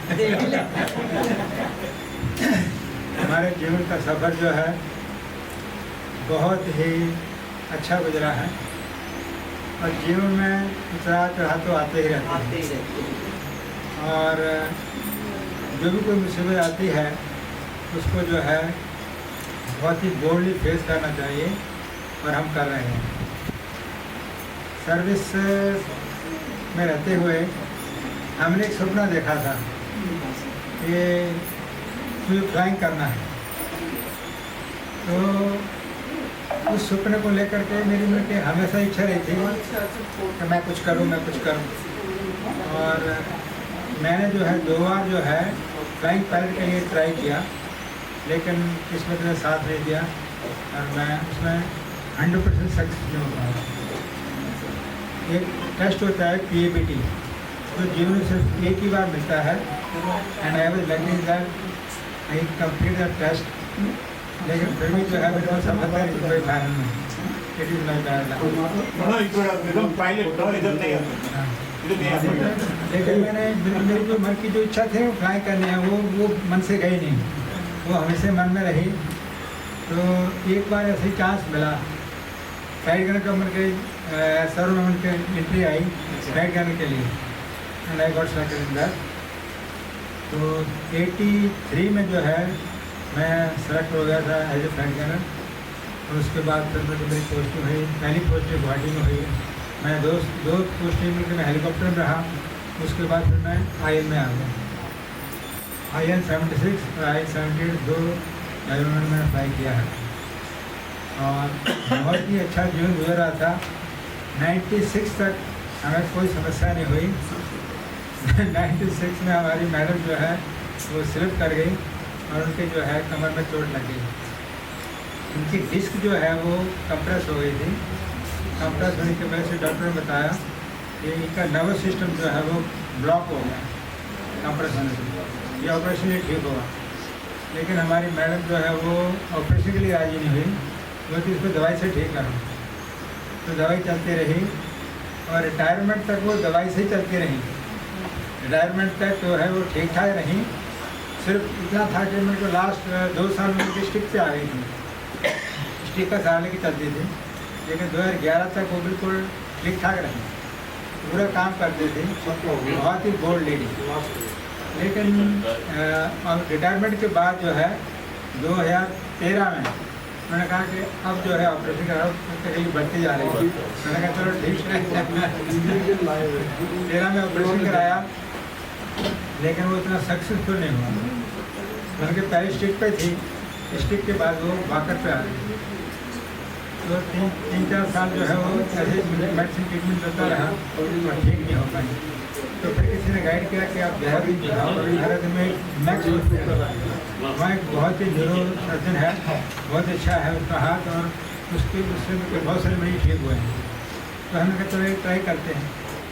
Speaker 5: हमारे जीवन का सफ़र जो है बहुत ही अच्छा गुजरा है, और जीवन में उतराव चढ़ाव तो आते ही रहते हैं, और जो भी कोई मुसीबत आती है उसको जो है बहुत ही बोल्डली फेस करना चाहिए, और हम कर रहे हैं। सर्विस में रहते हुए हमने एक सपना देखा था कि मुझे फ्लाइंग करना है, तो उस सपने को लेकर के मेरी मन की हमेशा इच्छा रही थी कि मैं कुछ करूं, और मैंने जो है 2 बार जो है फ्लाइंग पायलट के लिए ट्राई किया, लेकिन किस्मत ने साथ नहीं दिया, और मैं उसमें 100% सक्सेस नहीं हो पाया। एक टेस्ट होता है PAPT, तो जीवन में सिर्फ एक ही बार मिलता है, and I was lucky that I complete the test, लेकिन फिर भी जो है मेरे को सफलता नहीं कोई फाइनल में। इट इज़ माई बैड लेकिन मैंने मेरी जो मन की जो इच्छा थी वो फ्लाई करनी है, वो मन से गई नहीं, वो हमेशा मन में रही। तो एक बार ऐसे चांस मिला, फ्लाइट करने का मन के सर में मन के एंट्री आई फ्लाइट करने के लिए, and I got selected in that. तो 83 में जो है मैं सेलेक्ट हो गया था एज ए फ्लाइट गनर, और उसके बाद फिर मेरी पोस्टिंग हुई, पहली पोस्टिंग गुवाहाटी में हुई। मैं दो पोस्टिंग में मैं हेलीकॉप्टर में रहा, उसके बाद फिर मैं IN में आ गया। IN 76 और IN 78 2 एयरलाइन में फ्लाई किया है, और बहुत ही अच्छा जीवन गुजर रहा था। 96 तक हमें कोई समस्या नहीं हुई। 96 में हमारी मैडम जो है वो स्लिप कर गई, और उनके जो है कमर में चोट लग गई। उनकी डिस्क जो है वो कंप्रेस हो गई थी। कंप्रेस होने की वजह से डॉक्टर ने बताया कि इनका नर्वस सिस्टम जो है वो ब्लॉक हो गया कंप्रेस होने से, ये ऑपरेशन ही ठीक होगा। लेकिन हमारी मैडम जो है वो ऑपरेशन के लिए राजी नहीं हुई, वो तो इसको दवाई से ठीक करो। तो दवाई चलती रही, और रिटायरमेंट तक वो दवाई से ही चलती रही। रिटायरमेंट तक जो है वो ठीक ठाक रही, सिर्फ इतना था कि मेरे को लास्ट 2 साल में उनकी स्टिक पे आ गई थी, स्टिक का सहारा लेके चलती थी। लेकिन 2011 तक वो बिल्कुल ठीक ठाक रही, पूरा काम करते थे, बहुत ही बोल्ड लेडी। लेकिन अब रिटायरमेंट के बाद जो है 2013 में मैंने कहा कि अब जो है ऑपरेशन कराओ, तकलीफ बढ़ती जा रही है। मैंने कहा चलो ठीक है। 13 में ऑपरेशन कराया, लेकिन वो इतना सक्सेसफुल नहीं हुआ। उनके पहले स्टिक पे थी, स्टिक के बाद वो वाकर पे आ गई। तो 3-4 साल जो है वो ऐसे मेडिसिन ट्रीटमेंट चलता रहा, और ठीक नहीं हो पाई। तो फिर किसी ने गाइड किया कि आप देहरादून जाओ, और देहरादून में मैक्स हॉस्पिटल वहाँ एक बहुत ही न्यूरो सर्जन है, बहुत अच्छा है उसका हाथ, और उससे बहुत सारे मरीज ठीक हुए हैं। तो हमने कहा चलो ट्राई करते हैं।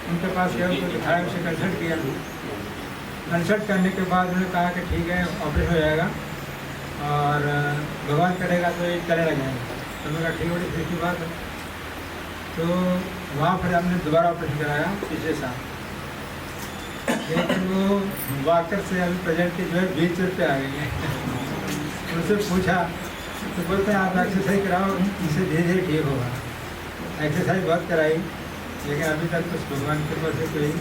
Speaker 5: उनके पास गया, उनको दिखाया, उसे कंसल्ट किया। कंसल्ट करने के बाद उन्होंने कहा कि ठीक है ऑपरेशन हो जाएगा, और भगवान करेगा तो ये चले लग जाएंगे। तो मैंने कहा ठीक बड़ी खुशी की बात है। तो वहाँ फिर हमने दोबारा ऑपरेशन कराया पिछले साल, लेकिन वो वाकर से अभी प्रेजेंट जो है व्हीलचेयर पे आ गई है। उनसे पूछा तो बोलते हैं आप एक्सरसाइज कराओ, इससे धीरे धीरे ठीक होगा। एक्सरसाइज बहुत कराई, लेकिन अभी तक कुछ भगवान की कृपा से कोई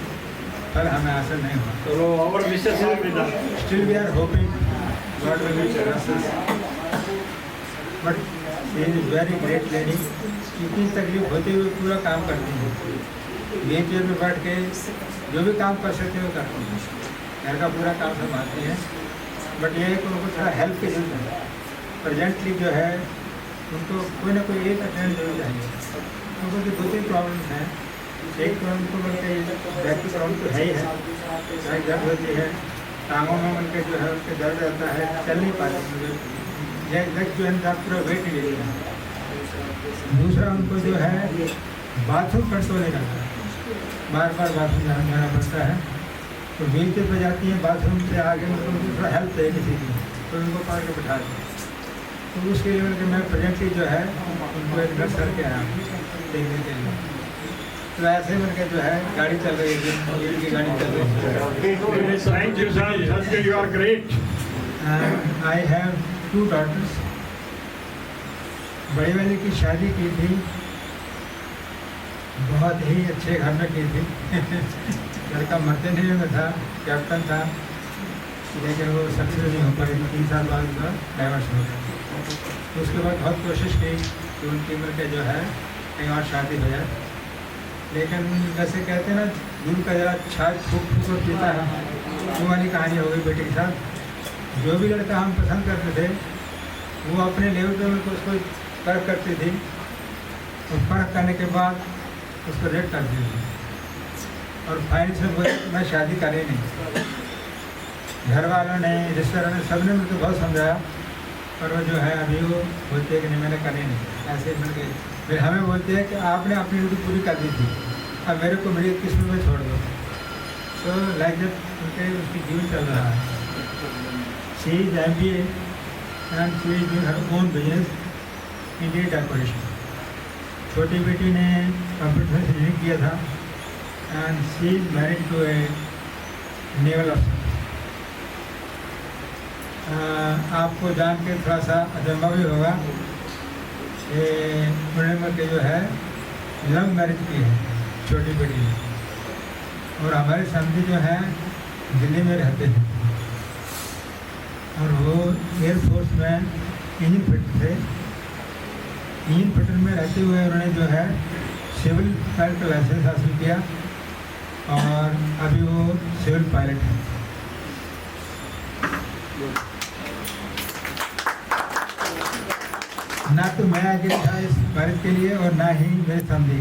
Speaker 5: फल हमें हासिल नहीं हुआ।
Speaker 8: तो our wishes will be done.
Speaker 5: Still we are hoping God will give us, but she is very great lady. इतनी तकलीफ होते हुए पूरा काम करती हैं, व्हील चेयर में बैठ के जो भी काम कर सकते हैं वो करती हैं, घर का पूरा काम संभालती हैं। बट ये है कि उनको थोड़ा हेल्प की जरूरत है। प्रेजेंटली जो है उनको कोई ना कोई एक अटेंड जरूर चाहिए। उनको जो 2-3 प्रॉब्लम हैं, एक तो उनको बल्कि बैक की प्रॉब्लम तो है ही है, चाहे दर्द होती है, टांगों में उनके जो है उसके दर्द रहता है, चल नहीं पाते, यह लेग जो है ना पूरा वेट ले लिया है। दूसरा उनको जो है बाथरूम कंट्रोल नहीं करता है, बार बार बाथरूम जाना पड़ता है, तो व्हील चेयर पर जाती है, बाथरूम से आगे उनको थोड़ा हेल्प चाहिए किसी की, तो उनको पार के बिठा दें। तो उसके लिए कि मैं प्रेजेंटली जो है उनको एक नर्स करके आया देखने के लिए। तो ऐसे करके जो है गाड़ी चल रही है, व्हील की गाड़ी चल रही है।
Speaker 3: Thank you, sir. You are great.
Speaker 5: I have 2 daughters. बड़ी वाली की शादी की थी, बहुत ही अच्छे घर में की थी। लड़का मरते नहीं में था, कैप्टन था, लेकिन वो सक्सेस नहीं हो पाई। 3 साल बाद उसका डाइवर्स हो गया। तो उसके बाद बहुत कोशिश की कि उनकी उम्र के जो है कहीं और शादी हो जाए, लेकिन वैसे कहते हैं ना दूध का जरा छाछ फूक फूक और पीता है, वो वाली कहानी हो गई बेटे के साथ। जो भी लड़का हम पसंद करते थे वो अपने लेवल पे उनको उसको परख करती थी, और परख करने के बाद उसको रेट करती थी, और फाइनेंशियल बोले मैं शादी करे नहीं। घर वालों ने, रिश्तेदारों ने, सबने मुझे बहुत समझाया, पर वो जो है अभी वो बोलते हैं कि नहीं मैंने करे नहीं, ऐसे मिल गए। फिर हमें बोलते हैं कि आपने अपनी ड्यूटी पूरी कर दी थी, अब मेरे को मेरी किस्मत में छोड़ दो। तो लाइक जब उनके उसकी जीवन चल रहा है। She is MBA and she is doing her own business in the decoration. छोटी बेटी ने कंप्यूटर इंजीनियरिंग किया था and she is married to a naval अफसर। आपको जान के थोड़ा सा अचंभा भी होगा कि उन्होंने के जो है लव मैरिज की है छोटी बेटी ने, और हमारे समझी जो है दिल्ली में रहते हैं, और वो एयरफोर्स में इंजन फिटर थे। इंजन फिटर में रहते हुए उन्होंने जो है सिविल पायलट का लाइसेंस हासिल किया, और अभी वो सिविल पायलट है। ना तो मैं आगे था इस भारत के लिए, और ना ही मेरे समझी।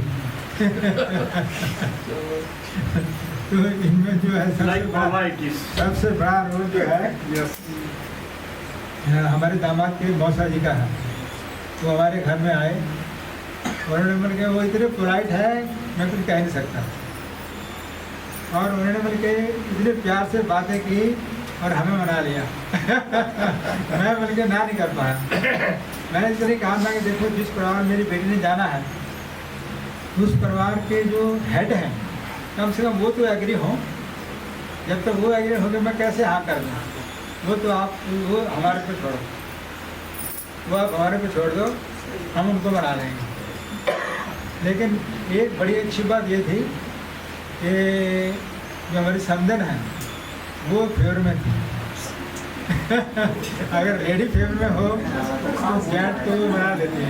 Speaker 5: तो इनमें जो है सबसे बड़ा रोल जो है हमारे दामाद के मौसा जी का है। वो हमारे घर में आए और उन्होंने बोल के वो इतने पोलाइट है मैं कुछ कह नहीं सकता, और उन्होंने बोल के इतने प्यार से बातें की और हमें मना लिया। मैं बोल के ना नहीं कर पाया। मैंने इसलिए कहा था कि देखो जिस परिवार मेरी बेटी ने जाना है उस परिवार के जो हेड हैं कम से कम वो तो एग्री हों। जब तक वो एग्री हो गए मैं कैसे हाँ कर दूँ? वो तो आप वो हमारे पे छोड़ो, वो आप हमारे पे छोड़ दो, हम उनको बना लेंगे। लेकिन एक बड़ी अच्छी बात ये थी कि जो हमारी समधन है वो फेवर में थी। अगर लेडी फेवर में हो तो जेंट को बना देती है।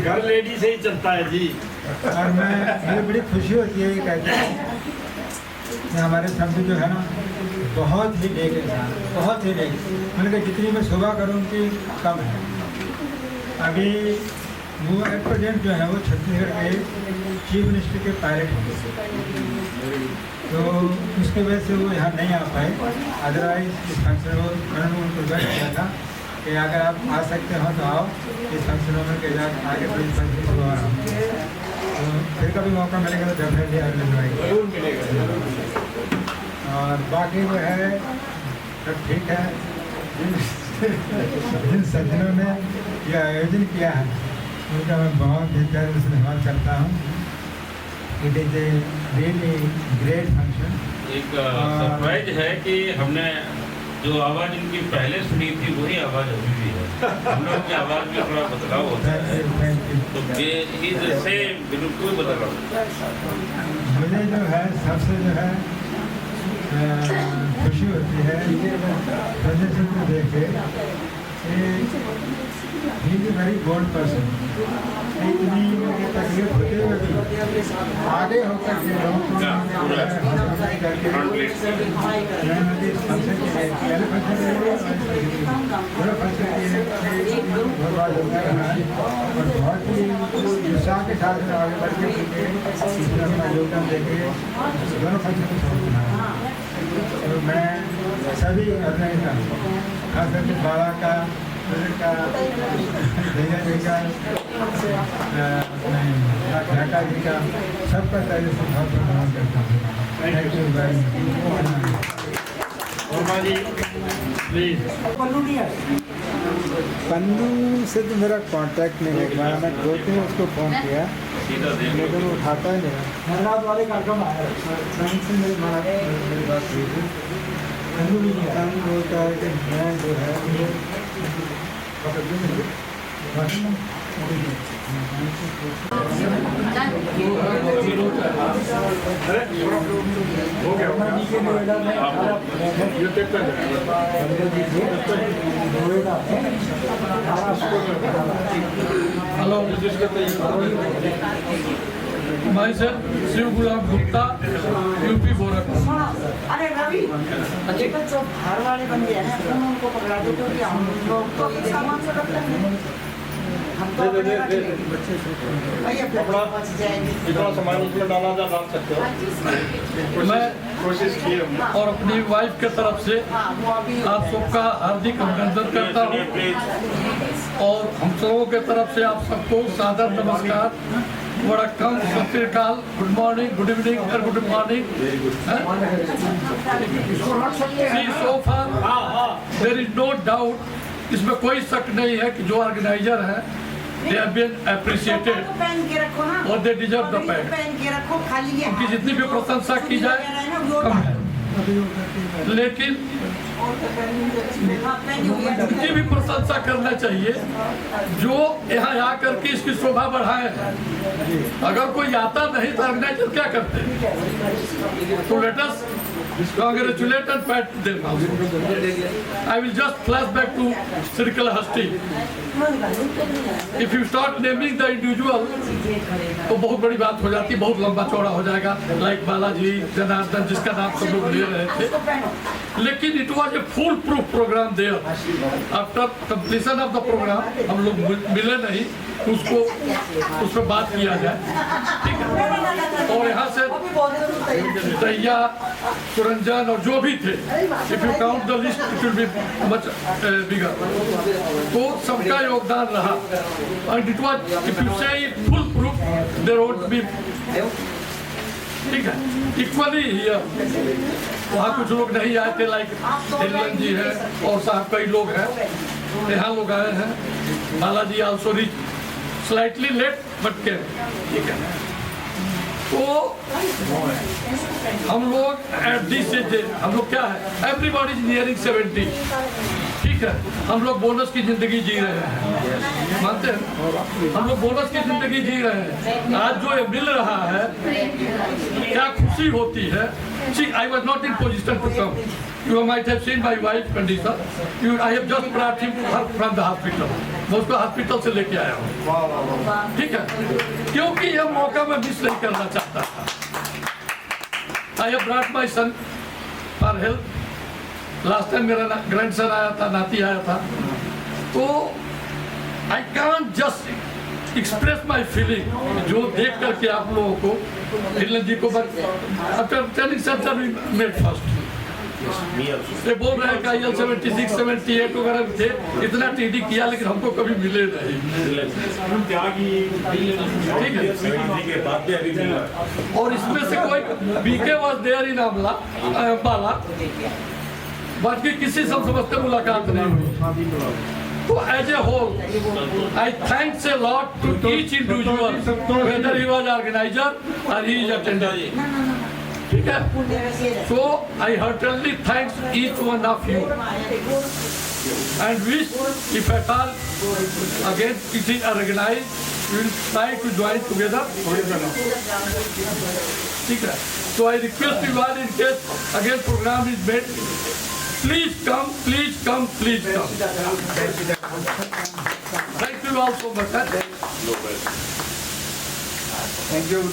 Speaker 3: घर लेडी से ही चलता है जी।
Speaker 5: और मुझे बड़ी खुशी होती है ये कहते हैं कि हमारे समझ जो है ना बहुत ही नेक इंसान, बहुत ही नेक। मतलब जितनी मैं सुबह करूँ उनकी कम है। अभी वो एट प्रेजेंट जो है वो छत्तीसगढ़ के चीफ मिनिस्टर के पायलट हैं, तो उसकी वजह से वो यहाँ नहीं आ पाए। अदरवाइज इस फंक्शन में मैंने उनको रिक्वेस्ट किया था कि अगर आप आ सकते हो तो आओ, इस फंक्शन में के साथ आगे कोई फंक्शन करवा रहा हूँ, तो फिर कभी मौका मिलेगा तो डेफिनेटली जरूर मिलेगा। और बाकी जो है सब ठीक है। जिन सज्जनों ने यह आयोजन किया है उनका मैं बहुत बेहतर धन्यवाद करता हूँ। It is a really great function.
Speaker 6: एक सरप्राइज है कि हमने जो आवाज़ इनकी पहले सुनी थी वही आवाज़ अभी भी है। हम लोगों की आवाज़ में थोड़ा बदलाव होता है, तो ये से बिल्कुल बदलाव।
Speaker 5: मुझे जो है सबसे जो है खुशी होती है प्रदर्शन को देख के he is a very bold person. इतनी उनकी तकलीफ होते हुए भी आगे होकर के लोगों को नदी फंक्शन के लिए पहले फंक्शन के लिए पूरा फंक्शन के लिए बहुत बार होता रहा है और बहुत ही उत्साह के साथ आगे बढ़ के इसमें अपना योगदान देके दोनों फंक्शन को सफल बनाया। तो मैं सभी ऑर्गेनाइजर खास करके बाबा का भैया जी का घाटा जी का सबका तय से बहुत धन्यवाद करता हूँ। Thank you very much. Pannu से तो मेरा कांटेक्ट नहीं है। मैं 2-3 उसको फ़ोन किया लेकिन वो उठाता ही नहीं। धन्यवाद वाले कार्यक्रम आया से मेरी बात हुई थी। पन्नू भी बोलता है कि मैं जो है
Speaker 12: हेलो, मैं सर शिव गुलाब गुप्ता, यूपी गोरखपुर।
Speaker 10: अरे रवि, अच्छा जो बाहर वाले बंदे हैं ना उनको पकड़ा दो क्योंकि हम लोग तो ये सामान से रख लेंगे। हम तो
Speaker 8: जितना सामान उसमें डाला जा डाल सकते हो।
Speaker 12: मैं
Speaker 8: कोशिश की
Speaker 12: और अपनी वाइफ के तरफ से आप सबका हार्दिक अभिनंदन करता हूँ और हम सबों के तरफ से आप सबको सादर नमस्कार, वड़क्कम, सत श्री अकाल, गुड मॉर्निंग, गुड इवनिंग और good morning. So far there is no doubt, इसमें कोई शक नहीं है कि जो ऑर्गेनाइजर है they have been appreciated और they deserve the pay। उनकी जितनी भी प्रशंसा की जाए कम है, लेकिन उनकी भी प्रशंसा करना चाहिए जो यहाँ आकर के इसकी शोभा बढ़ाए हैं। अगर कोई आता नहीं तो ऑर्गेनाइजर क्या करते? तो let us congratulate and pat them also। I will just flash back to Srikalahasti। If you start naming the individual, तो बहुत बड़ी बात हो जाती है, बहुत लंबा चौड़ा हो जाएगा। लाइक बालाजी, जनार्दन, जिसका नाम सब लोग ले रहे थे, लेकिन it was a foolproof program there. After completion of the program हम लोग मिले नहीं, उसको उस पर बात किया जाए, ठीक है। और यहाँ से दैया, सुरंजन और जो भी थे, if you count the list it will be much bigger. तो सबका योगदान रहा and it was, if you say foolproof there would be, ठीक है, इक्वली हियर। वहाँ कुछ लोग नहीं आए थे, लाइक हिरलन जी है और साहब कई लोग हैं, यहाँ लोग आए हैं। Balaji also reach slightly late but care, ठीक है। तो हम लोग एट दिस एज, हम लोग क्या है, एवरीबॉडी इज नियरिंग 70, ठीक है। हम लोग बोनस की जिंदगी जी रहे हैं, मानते हैं? हम लोग बोनस की जिंदगी जी रहे हैं। आज जो ये मिल रहा है, क्या खुशी होती है। See, I was not in position to come. You might have seen my wife's condition. I have just brought him from the hospital. मैं उसको हॉस्पिटल से लेके आया हूँ, ठीक है, क्योंकि यह मौका मैं मिस नहीं करना चाहता था। I have brought my son for health. Last time मेरा ग्रैंडसन आया था, नाती आया था, तो I can't just express my feeling जो देख करके आप लोगों को, हिरलन जी को, after telling sir we met first। ये बोल रहे हैं कि IL 76, 78 वगैरह थे, इतना TD किया लेकिन हमको कभी मिले नहीं, ठीक है। और इसमें से कोई BK was there in Ambala, बाकी किसी से समझते मुलाकात नहीं हुई। तो as a whole I thanks a lot to each individual, whether he was organiser or he is attender, ठीक है। So I heartly thanks each one of you and wish if at all again it is organized, we will try to join together, ठीक है। So I request you all, in case again program is made, Please come, please come, please come. Thank you all so much.
Speaker 2: Thank you ji.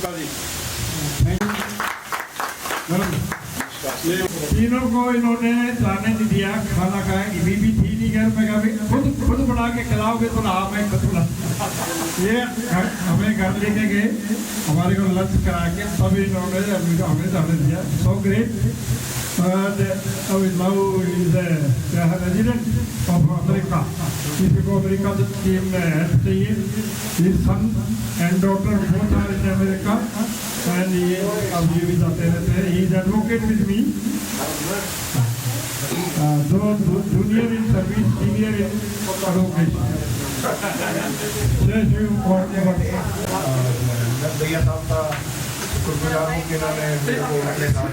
Speaker 3: तीनों को इन्होंने जाने नहीं दिया, खाना खाया, बीबी थी नहीं घर में, कभी खुद बना के खिलाओगे तो ना मैं खतरा। ये हमें घर लेके गए, हमारे को लंच करा के तब इन्होंने हमें जाने दिया। So great. now is a resident of America. किसी को अमेरिका टीम में हेल्प चाहिए। His son and daughter both are in America and ये अब ये भी जाते रहते हैं। He is advocate with me. Junior in service, senior in advocacy. Thank you for
Speaker 2: भैया साहब का शुक्रगुजार हूँ कि इन्होंने मेरे को अपने साथ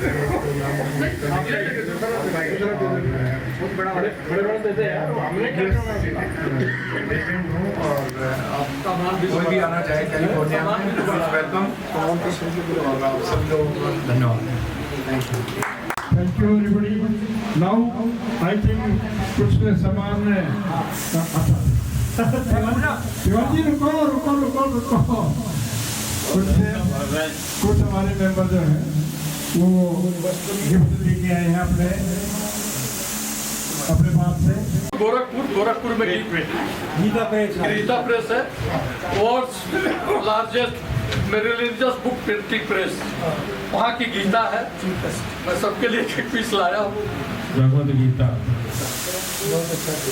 Speaker 2: बहुत बड़े पैसे हैं और आप कोई भी आना चाहे कैलिफोर्निया में वेलकम और आप सब लोग धन्यवाद।
Speaker 3: Thank you everybody. Now I think कुछ सामान शिवाजी रुको। कुछ हमारे मेंबर जो हैं वो गिफ्ट लेके आए हैं अपने बात से।
Speaker 12: गोरखपुर में गीता प्रेस है, world's largest religious book printing press, वहाँ की गीता है। मैं सबके लिए एक पीस लाया हूँ।
Speaker 6: भगवद गीता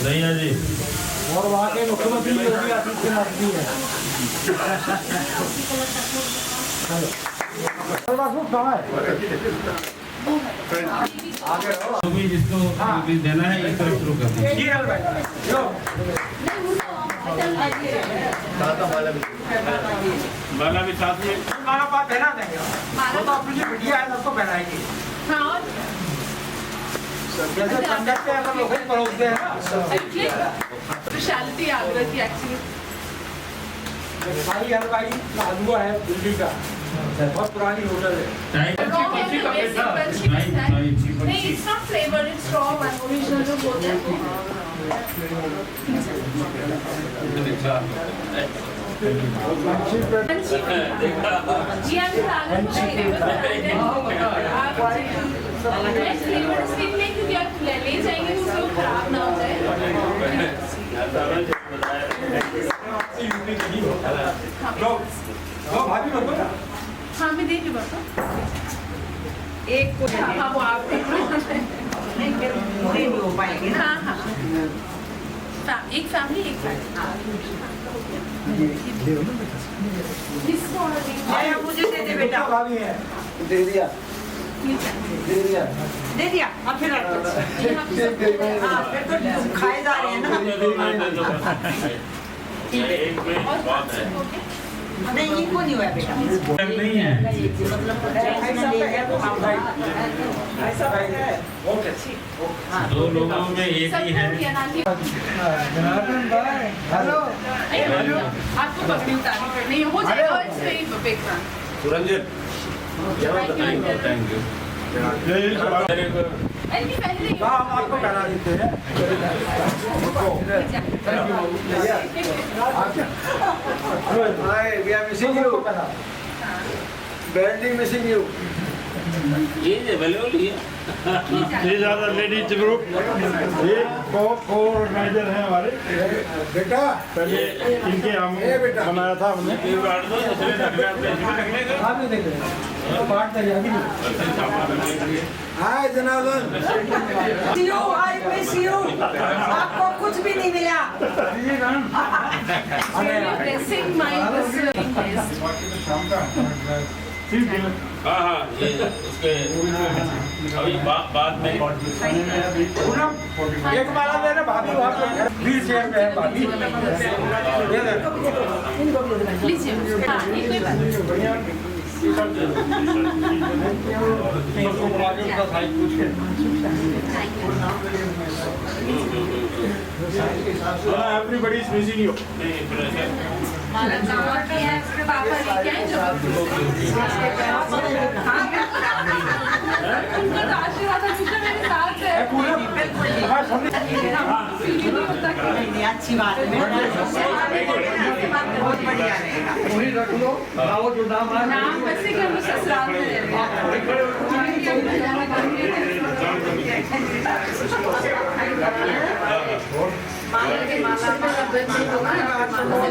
Speaker 6: दैया जी
Speaker 2: और वहाँ के मुख्यमंत्री योगी आदित्यनाथ जी हैं।
Speaker 6: जिसको देना है एक तरफ शुरू कर दीजिए। माला भी साथ में
Speaker 2: माला पास पहना देंगे, वो तो अपनी जो बिटिया है सबको पहनाएगी। जैसे पंडित पे अगर लोग परोसते हैं ना
Speaker 13: स्पेशलिटी आगरा की एक्चुअली
Speaker 2: भाई हलवाई हलवा है दिल्ली का, बहुत पुरानी होटल है।
Speaker 13: नहीं, it's not flavored, it's raw one, original जो बोलते हैं। जी अभी क्योंकि आप ले जाएंगे तो उसको खराब ना हो जाए। हाँ मैं देख बता एक को हाँ वो आप नहीं हो पाएंगे। हाँ हाँ एक फैमिली एक
Speaker 10: मुझे दे दे बेटा।
Speaker 2: दे दिया
Speaker 10: अब फिर हाँ फिर तो खाए जा रहे हैं ना। नहीं इनको नहीं हुआ बेटा,
Speaker 6: नहीं है दो लोगों में एक ही है।
Speaker 2: हेलो
Speaker 13: आपको पकड़ी उतारनी पड़नी है, हो जाएगा। It's very big one.
Speaker 7: Suranjan thank you.
Speaker 2: हम आपको पहना देते हैं। We are missing you. Badly missing you.
Speaker 6: ये ज़्यादा लेडीज ग्रुप ये को-ऑर्गेनाइजर हैं हमारे।
Speaker 2: बेटा
Speaker 3: पहले इनके हम बनाया था हमने।
Speaker 2: हाय जनार्दन।
Speaker 10: I miss you. आपको कुछ भी नहीं मिला।
Speaker 13: Blessing my
Speaker 6: हाँ हाँ ये उसके अभी बाद में
Speaker 2: एक माला दे रहे भाभी वहाँ पे व्हील चेयर पे है भाभी।
Speaker 13: लीजिए हाँ
Speaker 3: Everybody is missing you.
Speaker 13: पापा लेके आए जो उनका आशीर्वाद हमेशा मेरे साथ है।
Speaker 10: नहीं, अच्छी बात है। बहुत बढ़िया रहेगा।
Speaker 5: वही रख लो, आओ जो नाम आए।
Speaker 13: नाम वैसे कि हम ससुराल में रह रहे हैं।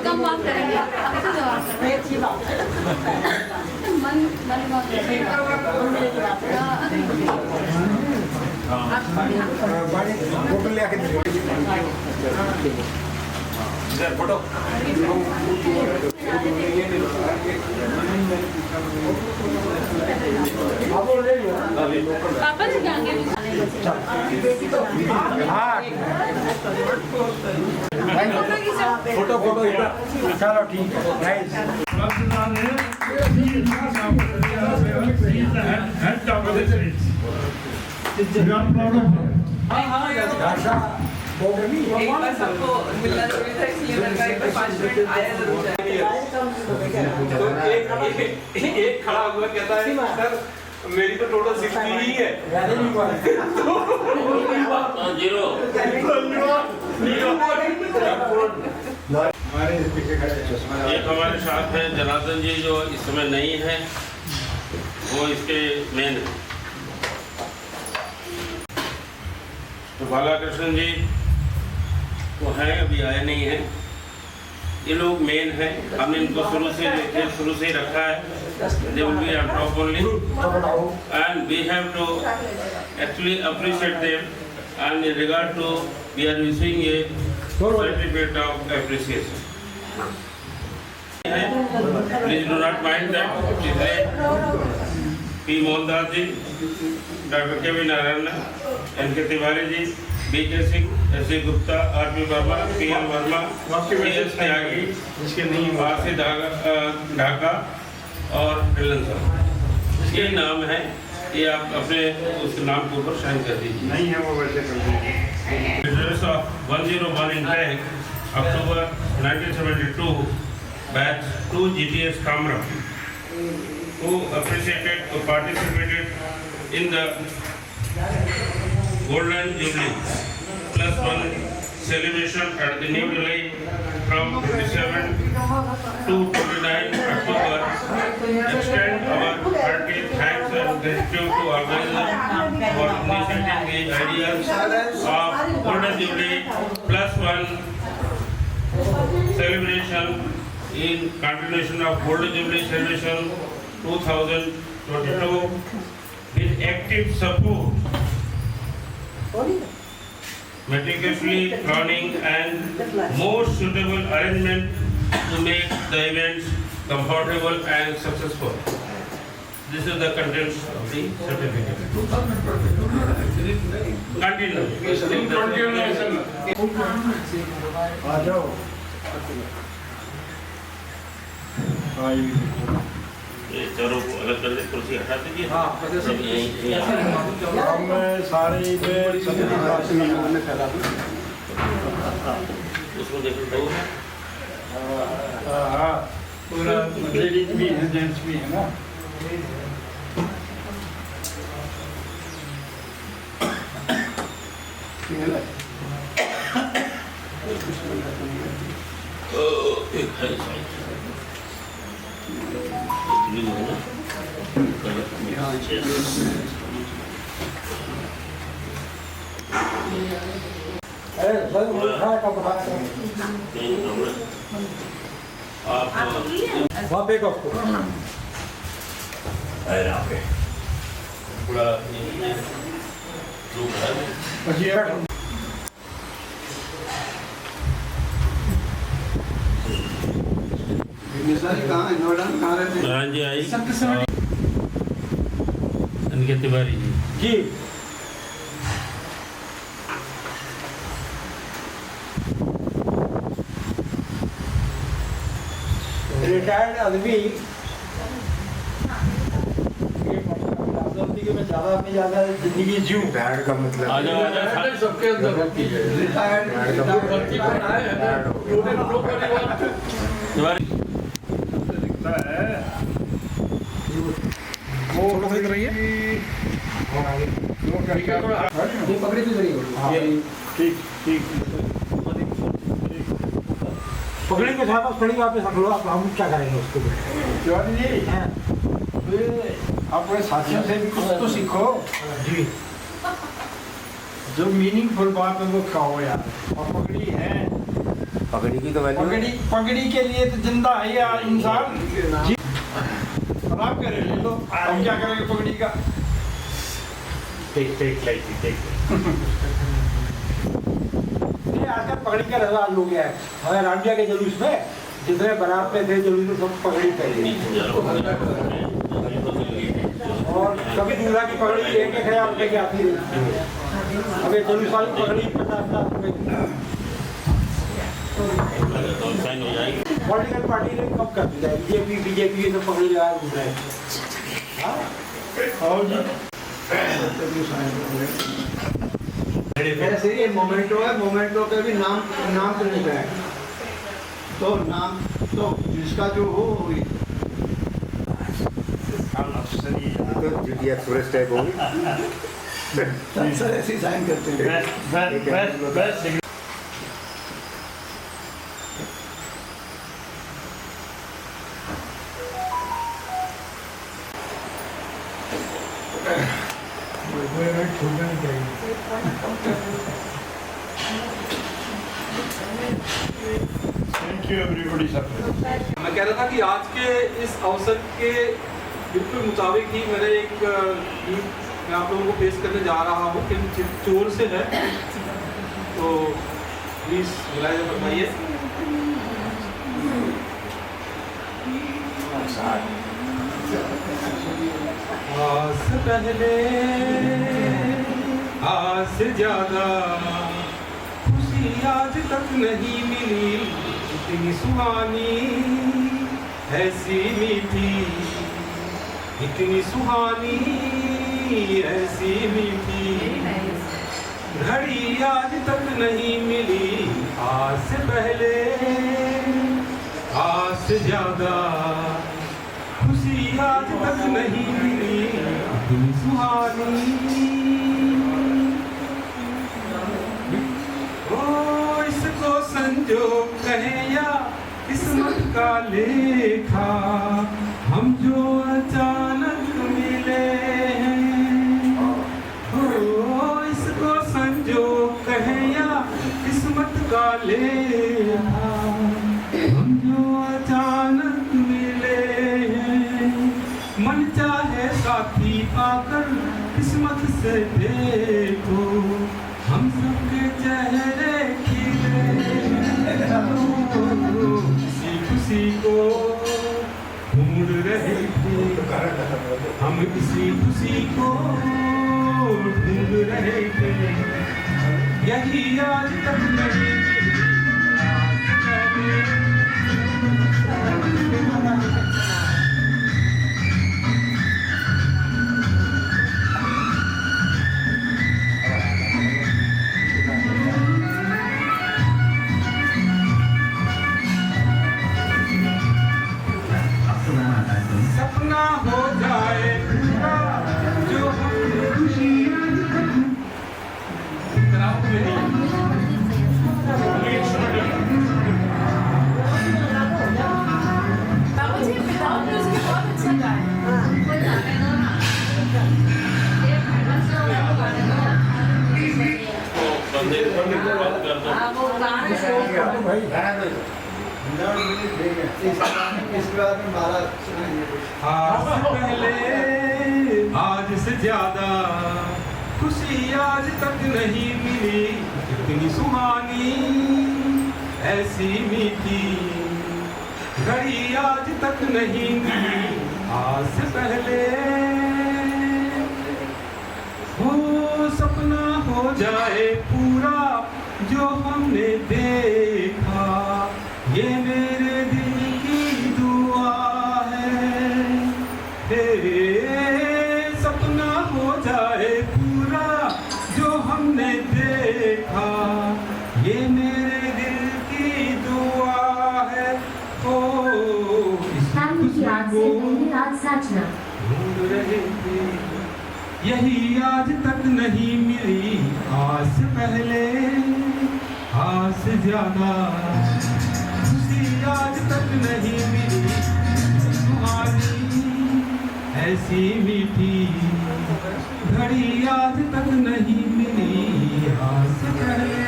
Speaker 13: कम बात करेंगे,
Speaker 10: अच्छी बात है।
Speaker 13: मन बहुत
Speaker 5: फोटो ले आके
Speaker 7: फोटो
Speaker 13: पापा जी जाएंगे
Speaker 5: फोटो चलो ठीक है।
Speaker 14: सबको मिलना जरूरी था, इसलिए मैंने कहा एक बार 5 मिनट आया जरूर चाहिए। तो एक खड़ा हुआ कहता है सर मेरी तो टोटल 60 ही है।
Speaker 6: एक हमारे साथ है जनार्दन जी जो इस समय नहीं है, वो इसके मेन है। तो बालाकृष्ण जी तो हैं, अभी आए नहीं हैं। ये लोग मेन हैं, हमने इनको शुरू से ही रखा है। They will be on top only, and we have to actually appreciate them. And in regard to, we are issuing a certificate of appreciation. Please do not mind that. P. Mohandas ji, Dr. K. V. Narayana, N. K. Tiwari ji, B. K. Singh, S. C. Gupta, R. P. Verma, P. L. Verma, P. S. Tyagi, R. C. Dhaka और ढिल्लन साहब। ये नाम है, ये आप अपने उस नाम के ऊपर साइन कर दीजिए।
Speaker 3: नहीं है वो वैसे कर दीजिए।
Speaker 6: 101 in Tech, October 1972, batch 2 GTS Kamra, who appreciated or participated in the Golden Jubilee +1 celebration at the New Delhi from 27 to 29 October. Extend our hearty thanks and gratitude to organizers for initiating the ideas of Golden Jubilee +1 celebration in continuation of Golden Jubilee celebration 2022 with active support, meticulously planning and most suitable arrangement to make the events comfortable and successful. This is the contents of the certificate. Continue. ये चारों को अलग कर दे, कुर्सी हटा दीजिए। हाँ, सब यहीं
Speaker 3: सारे
Speaker 6: उसको देखो दो।
Speaker 3: हाँ, पूरा लेडीज भी है, जेंट्स भी है ना।
Speaker 6: एक है साइड
Speaker 5: वहाँ पे कब
Speaker 6: पूरा नारायण जी आई, इनके तिवारी जी
Speaker 5: रिटायर्ड आदमी में ज्यादा जिंदगी जीऊं।
Speaker 11: रिटायर्ड का मतलब
Speaker 12: सबके अंदर होती है।
Speaker 5: रिटायर्ड
Speaker 3: दिखता है वो
Speaker 5: रही है।
Speaker 3: वो
Speaker 5: पकड़ी तो
Speaker 3: ठीक ठीक
Speaker 5: पकड़ी के साथ पकड़ी वापस रख लो। आप हम क्या करेंगे उसको?
Speaker 3: तिवारी जी अपने साथियों से भी कुछ तो सीखो
Speaker 5: जी।
Speaker 3: जो मीनिंगफुल बात है वो कहो यार। और पगड़ी है,
Speaker 11: पगड़ी की तो
Speaker 3: पगड़ी के लिए तो जिंदा है यार इंसान जी। खराब करे ले लो, हम क्या करेंगे पगड़ी का?
Speaker 5: आजकल पगड़ी का रवाज हो गया है। हमें रामजिया के जुलूस में जितने बारात में थे जुलूस में सब पगड़ी पहनी और कभी दूल्हा की पगड़ी एक एक हजार रुपये की आती है। अब ये जुलूस वाली पगड़ी 50,000 रुपये की। पॉलिटिकल पार्टी ने कब कर दिया? बीजेपी ये सब पगड़ी लगाए घूम रहे हैं।
Speaker 2: ऐसे ये मोमेंटो है, मोमेंटो के भी नाम तो नहीं है, तो नाम तो जिसका जो हो
Speaker 11: GT एक्सप्रेस टाइप होगी।
Speaker 2: सर ऐसे साइन करते हैं।
Speaker 3: Thank you everybody sir.
Speaker 8: मैं कह रहा था कि आज के इस अवसर के बिल्कुल मुताबिक ही मैंने एक गीत मैं आप लोगों को पेश करने जा रहा हूँ। फिल्म चित्तौड़ से है, तो प्लीज मुलायजा फरमाइए। आज से पहले आज से ज्यादा खुशी आज तक नहीं मिली, इतनी सुहानी ऐसी मीठी, इतनी सुहानी ऐसी मीठी घड़ी आज तक नहीं मिली। आज से पहले आज से ज्यादा खुशी आज तक नहीं मिली, इतनी सुहानी। ओ इसको संजोग कहें या किस्मत का लेखा, हम जो अचानक मिले हैं। ओ इसको संजोग कहें या किस्मत का लेखा, हम जो अचानक मिले हैं। मन चाहे साथी आकर किस्मत से देखो, हम सबके चेहरे खिले, किसी खुशी को ढूंढ रहे थे हम, किसी खुशी को ढूंढ रहे थे, यही आज तक नहीं मिली। सपना हो जाए पूरा जो हम खुशी आज से पहले आज से ज्यादा खुशी आज तक नहीं मिली, इतनी सुहानी ऐसी मीठी घड़ी आज तक नहीं मिली। आज से पहले वो सपना हो जाए पूरा जो हमने देखा, ये मेरे दिल की दुआ है। सपना हो जाए पूरा जो हमने देखा, ये मेरे दिल की दुआ है। ओ इस खुशी को ढूंढ रहे
Speaker 1: यही आज तक नहीं मिली आस पहले, आस ज्यादा खुशी आज तक नहीं मिली तुम्हारी ऐसी मीठी घड़ी आज तक नहीं मिली आस पहले।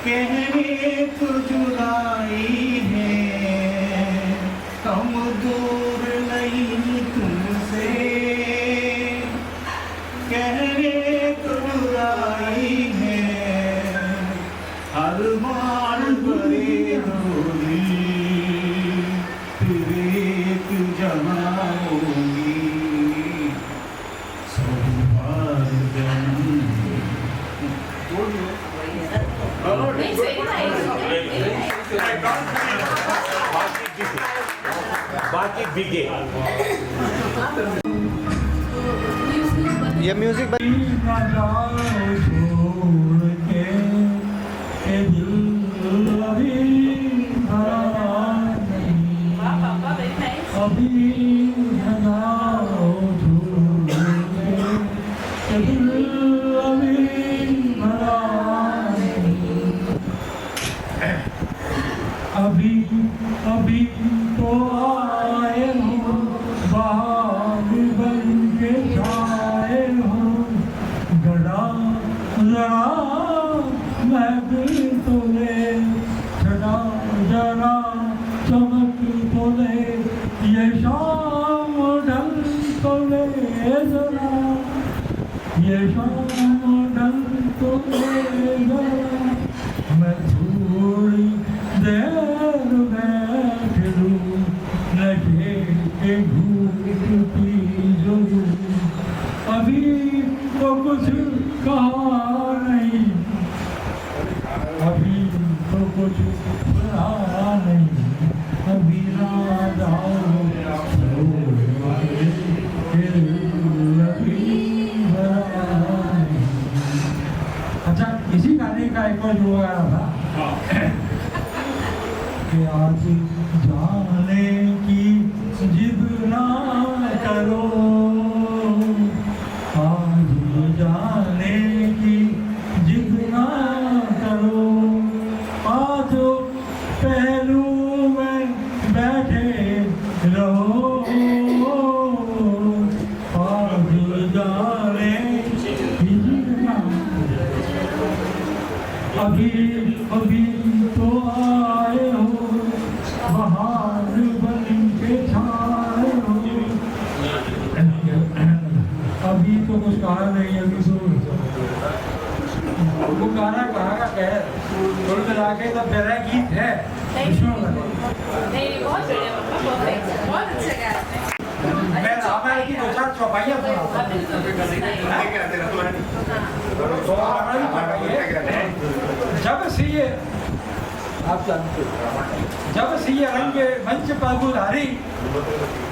Speaker 5: कहने तो जुदाई है, हम दूर नहीं तुमसे, कहने तो जुदाई है, हर बार बड़े होगी, फिर एक जहाँ होगी, सब बार जन्म।
Speaker 7: बाकी बिगे
Speaker 2: ये म्यूजिक
Speaker 5: अभी अभी तो आए हो, बाग बन के छाए हो, गड़ा जरा महफिल तो ले, छड़ा जरा चमक तो ले, ये शाम ढल तो ले जरा, ये शाम ढल तो ले जरा, मैं थोड़ी देर बैठ लूं, नशे के घूट पी लूं, अभी तो कुछ कहा नहीं, अभी तो कुछ सुना नहीं, अभी ना जाओ अच्छा, इसी गाने का एक और जो आ रहा था कि आज जाने की जिद ना करो, आज जाने की जिद ना करो, आज पहलू में बैठे रहो, आज जाने की जिद ना, अभी अभी तो आए हो, बहार बन के छाए हो, अभी तो कुछ कहा नहीं, अभी तो वो गाना कहा का कह थोड़ी मिला के तो मेरा गीत है,
Speaker 13: नहीं बहुत बढ़िया, बहुत अच्छा गाया आपने।
Speaker 5: मैं रामायण की 2-4 चौपाइयाँ जब से ये आप जानते, जब से ये रंग मंच पर गुजारी,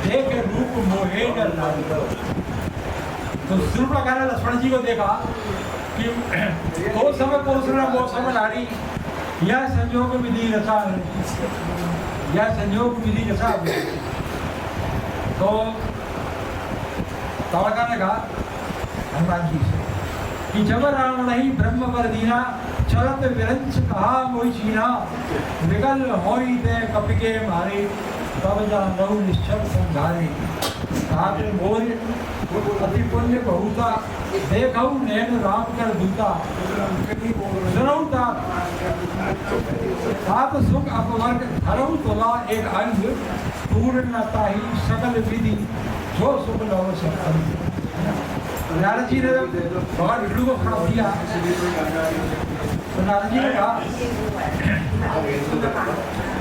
Speaker 5: देख रूप मोहे कर नारी, तो सूर्य का लक्ष्मण जी को देखा कि वो समय पुरुष वो समय नारी, यह संयोग विधि रचा है, यह संयोग विधि रचा है। तो ताड़का ने कहा हनुमान जी से कि जब रावण ही ब्रह्म पर दीना, चलत विरंच कहा मोहि चीना, विकल होई दे कपिके मारे, तब जानऊ निश्चल संघारे, आपने मोर अति पुण्य बहुता, देखऊ नैन राम कर दूता, सुनऊ ताप सात सुख अपवर्ग, धरऊ तुला एक अंग, पूर्णता ही सकल विधि, जो सुख लव सब। नारद जी ने भगवान विष्णु को खड़ा दिया, तो नारद जी ने कहा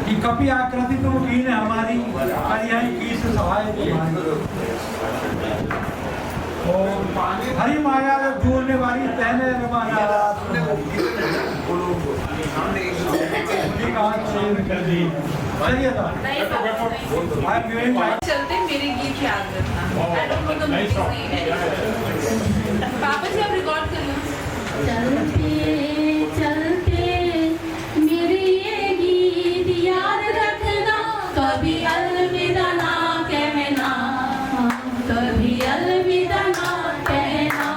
Speaker 5: कि कपि आकृति तुम कीन हमारी, करियाई कीस सहाय तुम्हारी, और हरि माया जोड़ने वाली तहने रवाना,
Speaker 13: चलते मेरे गीत याद रखना। पापा जी आप रिकॉर्ड कर लो।
Speaker 15: चलते चलते मेरे ये गीत याद रखना, कभी अलविदा ना कहना, कभी अलविदा ना कहना,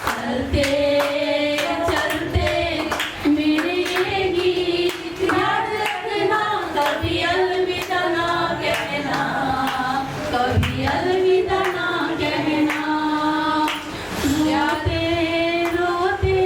Speaker 15: चलते चलते मेरे ये गीत याद रखना, कभी अलविदा ना कहना, कभी अलविदा ना कहना, रोते रोते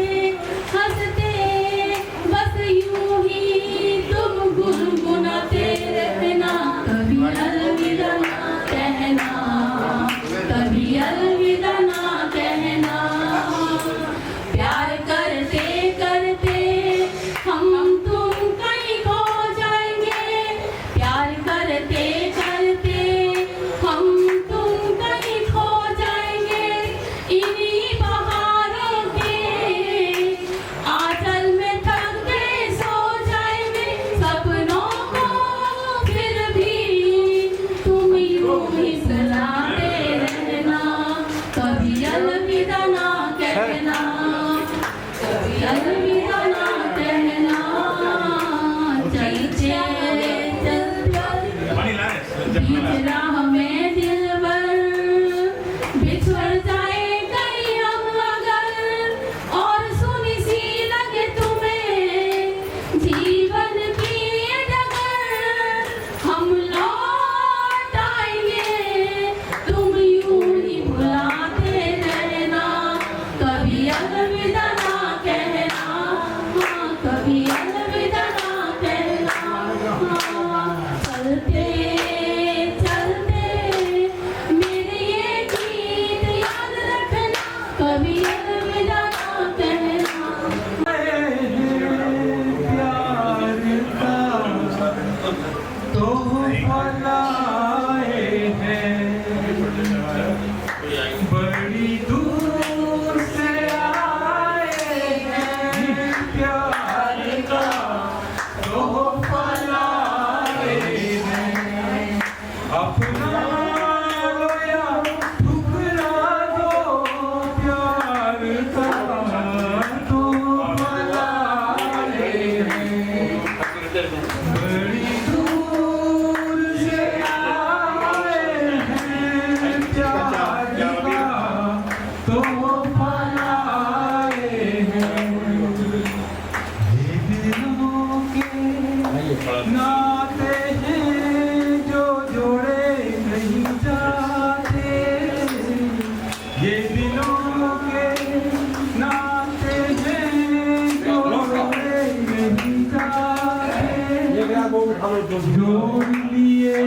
Speaker 1: जोड़ लिए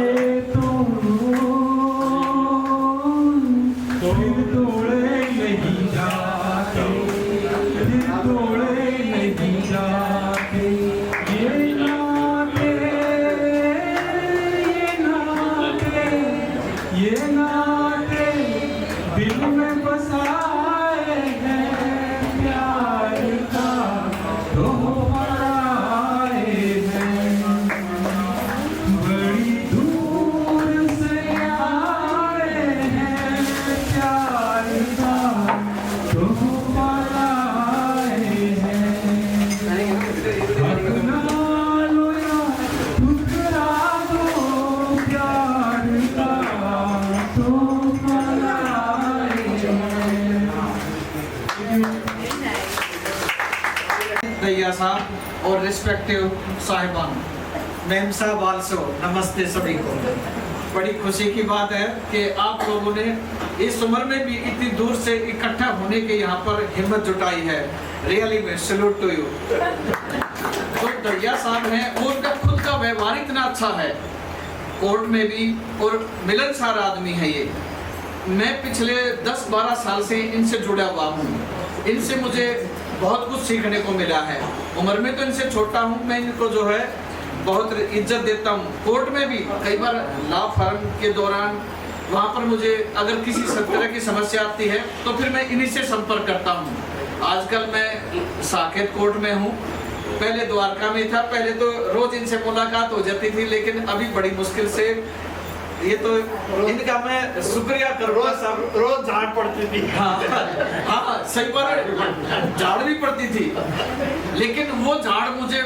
Speaker 1: तो फिर तोड़े नहीं जाते, फिर तोड़े नहीं जाते। ये नाते, ये नाते दिल में बसाए हैं, प्यार का दोहराए हैं। बड़ी दूर से आए हैं, प्यार का दोहराए हैं। अपना लो या ठुकरा दो, प्यार का
Speaker 2: दैया साहब और रिस्पेक्टिव साहिबान, मैम साहब आल्सो, नमस्ते सभी को। बड़ी खुशी की बात है कि आप लोगों ने इस उम्र में भी इतनी दूर से इकट्ठा होने के यहाँ पर हिम्मत जुटाई है। रियली में सैल्यूट टू यू। तो दैया साहब हैं और उनका खुद का व्यवहार इतना अच्छा है कोर्ट में भी, और मिलनसार आदमी है ये। मैं पिछले 10-12 साल से इनसे जुड़ा हुआ हूँ। इनसे मुझे बहुत कुछ सीखने को मिला है। उम्र में तो इनसे छोटा हूँ, मैं इनको जो है बहुत इज्जत देता हूँ। कोर्ट में भी कई बार लॉ फर्म के दौरान वहाँ पर मुझे अगर किसी तरह की समस्या आती है तो फिर मैं इन्हीं से संपर्क करता हूँ। आजकल मैं साकेत कोर्ट में हूँ, पहले द्वारका में था। पहले तो रोज इनसे मुलाकात हो जाती थी, लेकिन अभी बड़ी मुश्किल से। ये तो इनका मैं शुक्रिया करूँगा साहब। रोज झाड़ पड़ती थी। हाँ सही बात, झाड़ भी पड़ती थी, लेकिन वो झाड़ मुझे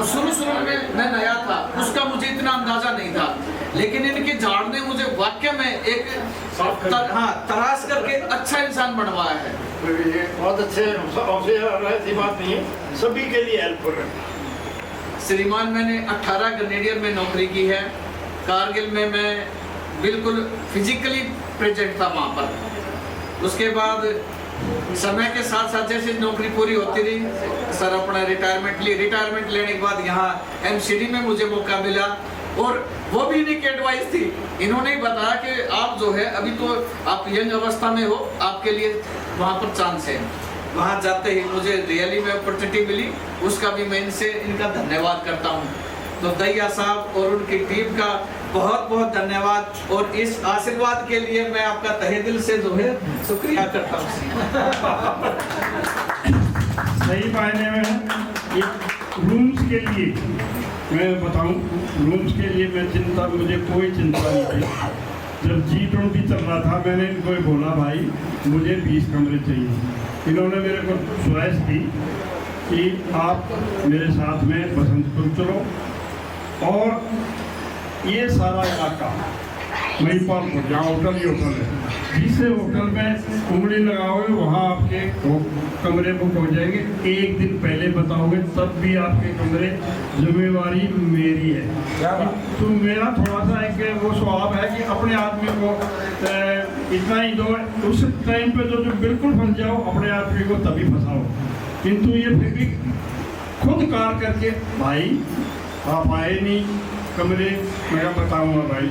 Speaker 2: शुरू में मैं नया था, उसका मुझे इतना अंदाजा नहीं था, लेकिन इनकी झाड़ ने मुझे वाकई में एक तराश करके अच्छा इंसान बनवाया है।
Speaker 3: ये बहुत अच्छे ऐसी बात नहीं है, सभी के लिए हेल्पफुल है।
Speaker 2: श्रीमान, मैंने 18 ग्रेनेडियर में नौकरी की है। कारगिल में मैं बिल्कुल फिजिकली प्रेजेंट था वहाँ पर। उसके बाद समय के साथ साथ जैसे नौकरी पूरी होती रही, सर अपना रिटायरमेंट लेने के बाद यहाँ एमसीडी में मुझे मौका मिला, और वो भी इन्हीं की एडवाइस थी। इन्होंने ही बताया कि आप जो है अभी तो आप यंग अवस्था में हो, आपके लिए वहाँ पर चांस है। वहाँ जाते ही मुझे रियली में अपॉर्चुनिटी मिली, उसका भी मैं इनसे इनका धन्यवाद करता हूँ। तो दैया साहब और उनकी टीम का बहुत बहुत धन्यवाद, और इस आशीर्वाद के लिए मैं आपका तहे दिल से जो है शुक्रिया करता हूँ।
Speaker 3: सही मायने में रूम्स के लिए मैं बताऊं, रूम्स के लिए मुझे कोई चिंता नहीं थी। जब G20 चल रहा था, मैंने इनको बोला भाई मुझे 20 कमरे चाहिए। इन्होंने मेरे को च्वाइस की कि आप मेरे साथ में बसंतपुर चलो, और ये सारा इलाका महिपालपुर, जहाँ होटल ही होटल है, जिस होटल में उंगली लगाओगे वहाँ आपके कमरे बुक हो जाएंगे। एक दिन पहले बताओगे तब भी आपके कमरे, जिम्मेवारी मेरी है। तो मेरा थोड़ा सा एक वो स्वभाव है कि अपने आदमी को इतना ही दो, उस टाइम पे जो बिल्कुल फंस जाओ, अपने आदमी को तभी फंसाओ। किंतु ये फिर भी खुद कार करके, भाई आप आए नहीं कमरे, मैं बताऊँगा भाई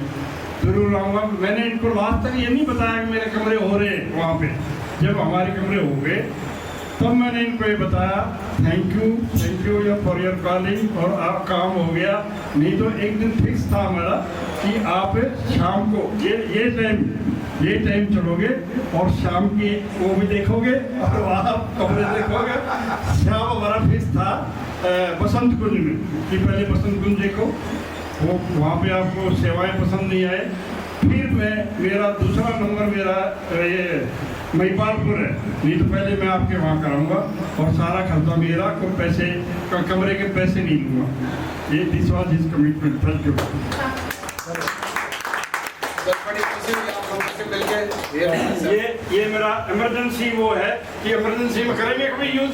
Speaker 3: जरूर आऊँगा। मैंने इनको लास्ट तक ये नहीं बताया कि मेरे कमरे हो रहे हैं वहाँ पे। जब हमारे कमरे हो गए तब मैंने इनको ये बताया thank you for your calling, और काम हो गया। नहीं तो एक दिन फिक्स था हमारा कि आप शाम को ये टाइम चलोगे और शाम की वो भी देखोगे और वहाँ कमरे देखोगे। शाम हमारा फिक्स था बसंत कुंज में कि पहले बसंत कुंज देखो, वो वहाँ पे आपको सेवाएं पसंद नहीं आए। फिर मेरा दूसरा नंबर मेरा ये महिपालपुर है, नहीं तो पहले मैं आपके वहाँ कराऊंगा और सारा खर्चा मेरा, कोई पैसे कमरे के पैसे नहीं लूँगा। ये this was his commitment. Thank you. ये मेरा इमरजेंसी वो है कि इमरजेंसी में करेंगे कभी यूज।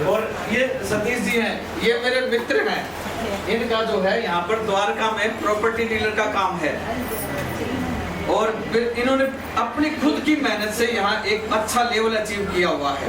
Speaker 2: और ये सतीश जी हैं, ये मेरे मित्र हैं। इनका जो है यहाँ पर द्वारका में प्रॉपर्टी डीलर का काम है, और फिर इन्होंने अपनी खुद की मेहनत से यहाँ एक अच्छा लेवल अचीव किया हुआ है।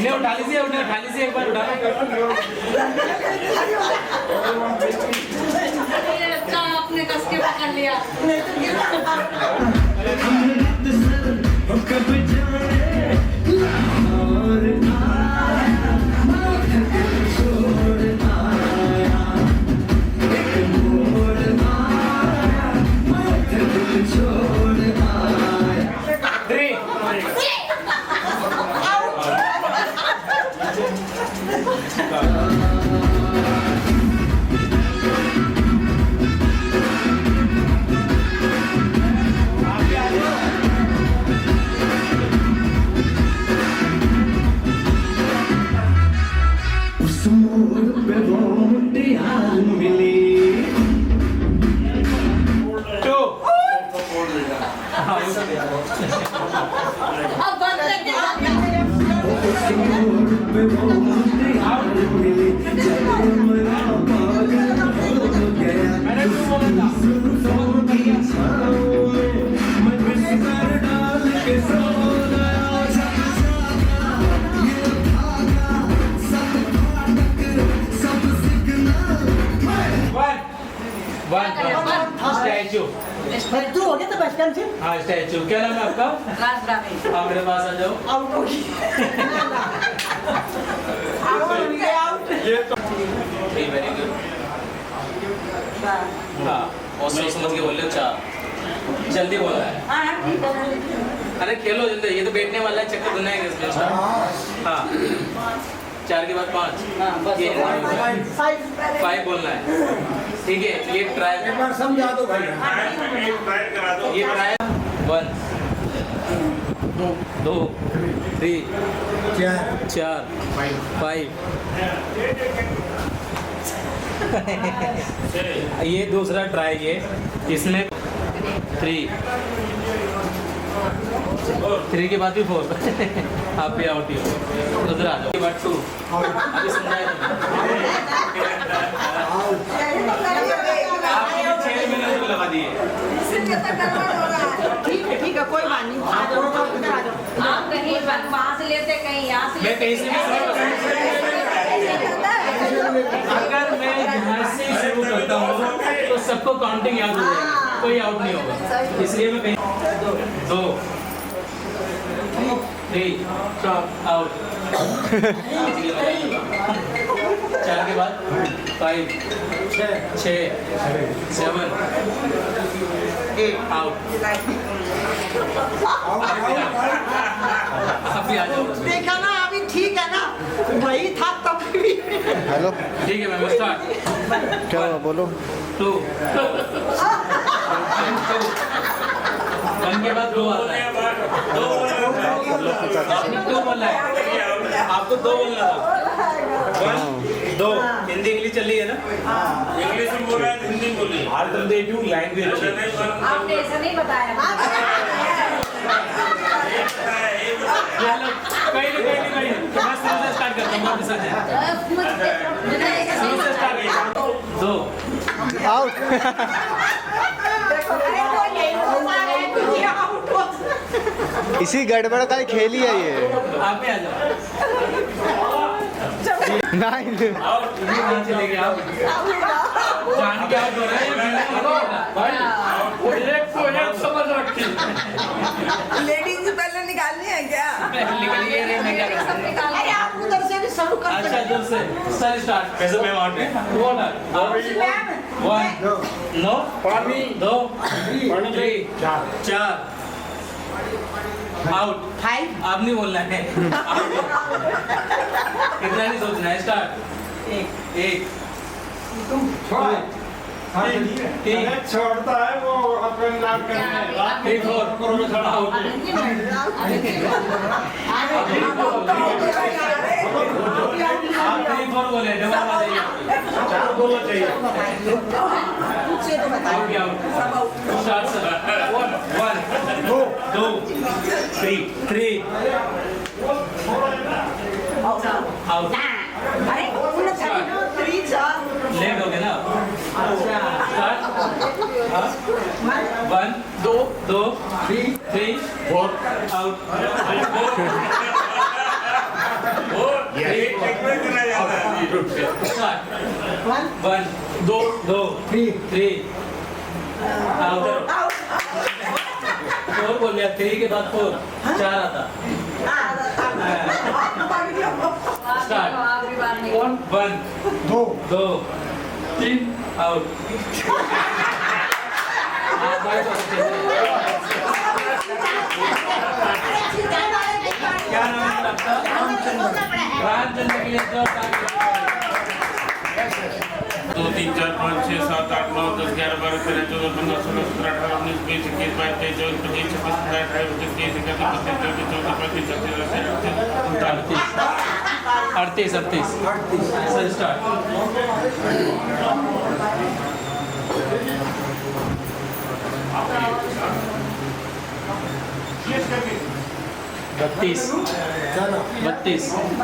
Speaker 16: इन्हें उठा लीजिए एक बार उठा
Speaker 15: अच्छा आपने कस के पकड़ लिया।
Speaker 16: स्टैचू
Speaker 10: तू हो गया तो बचपन से।
Speaker 16: हाँ स्टैचू। क्या नाम है आपका? आप मेरे पास आ जाओ। Very good. हाँ और सोच समझ के बोल लो। चार जल्दी बोला है। अरे खेलो जल्दी, ये तो बैठने वाला है, चक्कर देना है इसमें। हाँ 4 के बाद 5 ये 5 बोलना है। ठीक है ये ट्राई
Speaker 5: एक बार समझा दो भाई।
Speaker 16: ये ट्राई 1 2 3 4 5 ये दूसरा ट्राई ये इसमें 3 के बाद भी 4 आप भी आउट ही हो। उधर आ जाओ। के बाद 2 अभी समझाया आपने 6 मिनट लगा दिए।
Speaker 10: ठीक है कोई बात नहीं।
Speaker 15: आप कहीं वहाँ से लेते कहीं यहाँ से।
Speaker 16: मैं कहीं से भी अगर मैं यहाँ से शुरू करता हूँ तो सबको काउंटिंग याद हो जाएगी, कोई आउट नहीं होगा। इसलिए मैं कहीं 2 3 आउट 4 के बाद 5 6 7 8 आउट। अभी आ जाओ।
Speaker 10: देखा ना अभी ठीक है ना, वही था तब भी।
Speaker 16: हेलो ठीक है मैम स्टार्ट।
Speaker 17: क्या बोलो?
Speaker 16: 2 1 के बाद 2 आता है। 2 बोलना है आपको, 2 बोलना था। 1 2 हिंदी इंग्लिश चल रही है ना? इंग्लिश में बोल रहा है, हिंदी बोलिए। अल्टरनेटिव लैंग्वेज
Speaker 15: आपने ऐसा नहीं बताया।
Speaker 16: कहीं मैं शुरू से स्टार्ट करता हूँ। वापस आ जाए। शुरू से स्टार्ट 2
Speaker 17: इसी गड़बड़ का खेल ही है ये।
Speaker 16: आप भी आ जाओ।
Speaker 17: नहीं
Speaker 16: चले गए आप जान के आउट हो रहे हैं। समझ रखी
Speaker 14: लेडीज पहले निकालनी है क्या?
Speaker 10: अरे आप उधर से भी शुरू कर
Speaker 16: अच्छा जोर से चल स्टार्ट कैसे मैं आउट है वन नो पानी दो थ्री चार आउट
Speaker 10: फाइव
Speaker 16: अब नहीं बोलना है इतना नहीं सोचना है स्टार्ट एक
Speaker 3: छोड़ता है वो अपने नाक करने
Speaker 16: three four out three four बोले डबल बोलना चाहिए स्टार्ट वन दो थ्री आउट
Speaker 10: अरे
Speaker 16: लेट हो गया ना वन दो थ्री फोर आउट वन दो थ्री आउट फोर बोल लिया थ्री के बाद फोर चार आता स्टार्ट वन दो तीन आउट क्या नाम है आपका रामचंद्र के लिए
Speaker 6: 2 3 4 5 6 7 8 9 10 11 12 13 14 15 16 17 18 19 20 21 22 23 24 25 26 27 28 29 30 31 32 33 34 35 36 37 38 sir start 32 32 1 2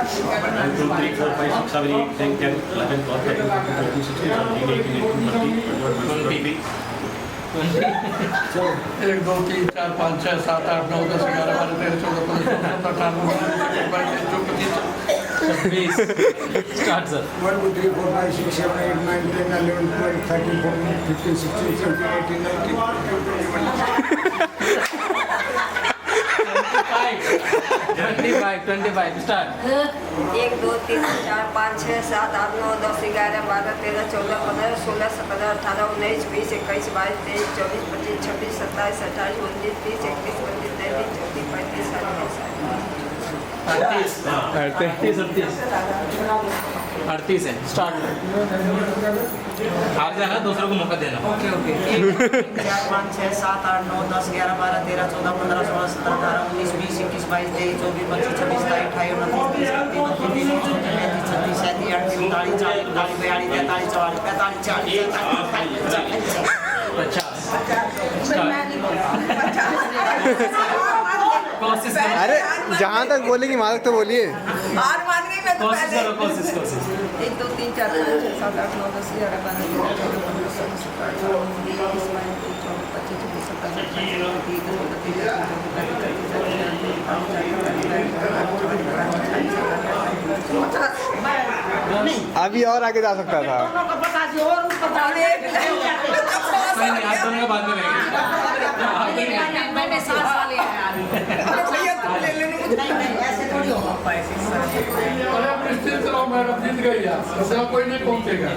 Speaker 6: 3 4 5 6 7 8 9 10 11 12 13 14 15 16 17 18
Speaker 12: 1 2 3 4 5 6 7 8 9 10 11 12 13 14 15 16 17
Speaker 16: 26 start sir
Speaker 5: 1 2 3 4 5 6 7 8 9 10 11 12 13 14 15 16 17 18
Speaker 16: 25 start
Speaker 15: 1 2 3 4 5 6 7 8 9 10 11 12 13 14 15 16 17 18 19 20 21 22 23 24 25 26 27 28 29 30 31 32 33 34 35
Speaker 16: 38 है स्टार्ट आप जाना दूसरों को मौका देना
Speaker 10: ओके 1 4 5 6 7 8 9 10 11 12 13 14 15 16 17 18 19 20 21 22 23 24 25 26 27 28 29 30 31 32 33 37 38 39 40 41 42 43 44
Speaker 17: अरे जहाँ तक बोलेंगी वहाँ तक तो बोलिए
Speaker 15: हार मान गई मैं तो पहले
Speaker 16: कोशिश
Speaker 15: 1 2 3 4 5 6 7 8 9 10 11 12 13 14 15 16
Speaker 17: अभी और आगे जा सकता था
Speaker 16: आज दोनों का बाद में
Speaker 15: मैंने 7 साल ऐसे थोड़ी हो
Speaker 12: अरे आप निश्चित रहो मैडम जीत गई यार ऐसा कोई नहीं पहुंचेगा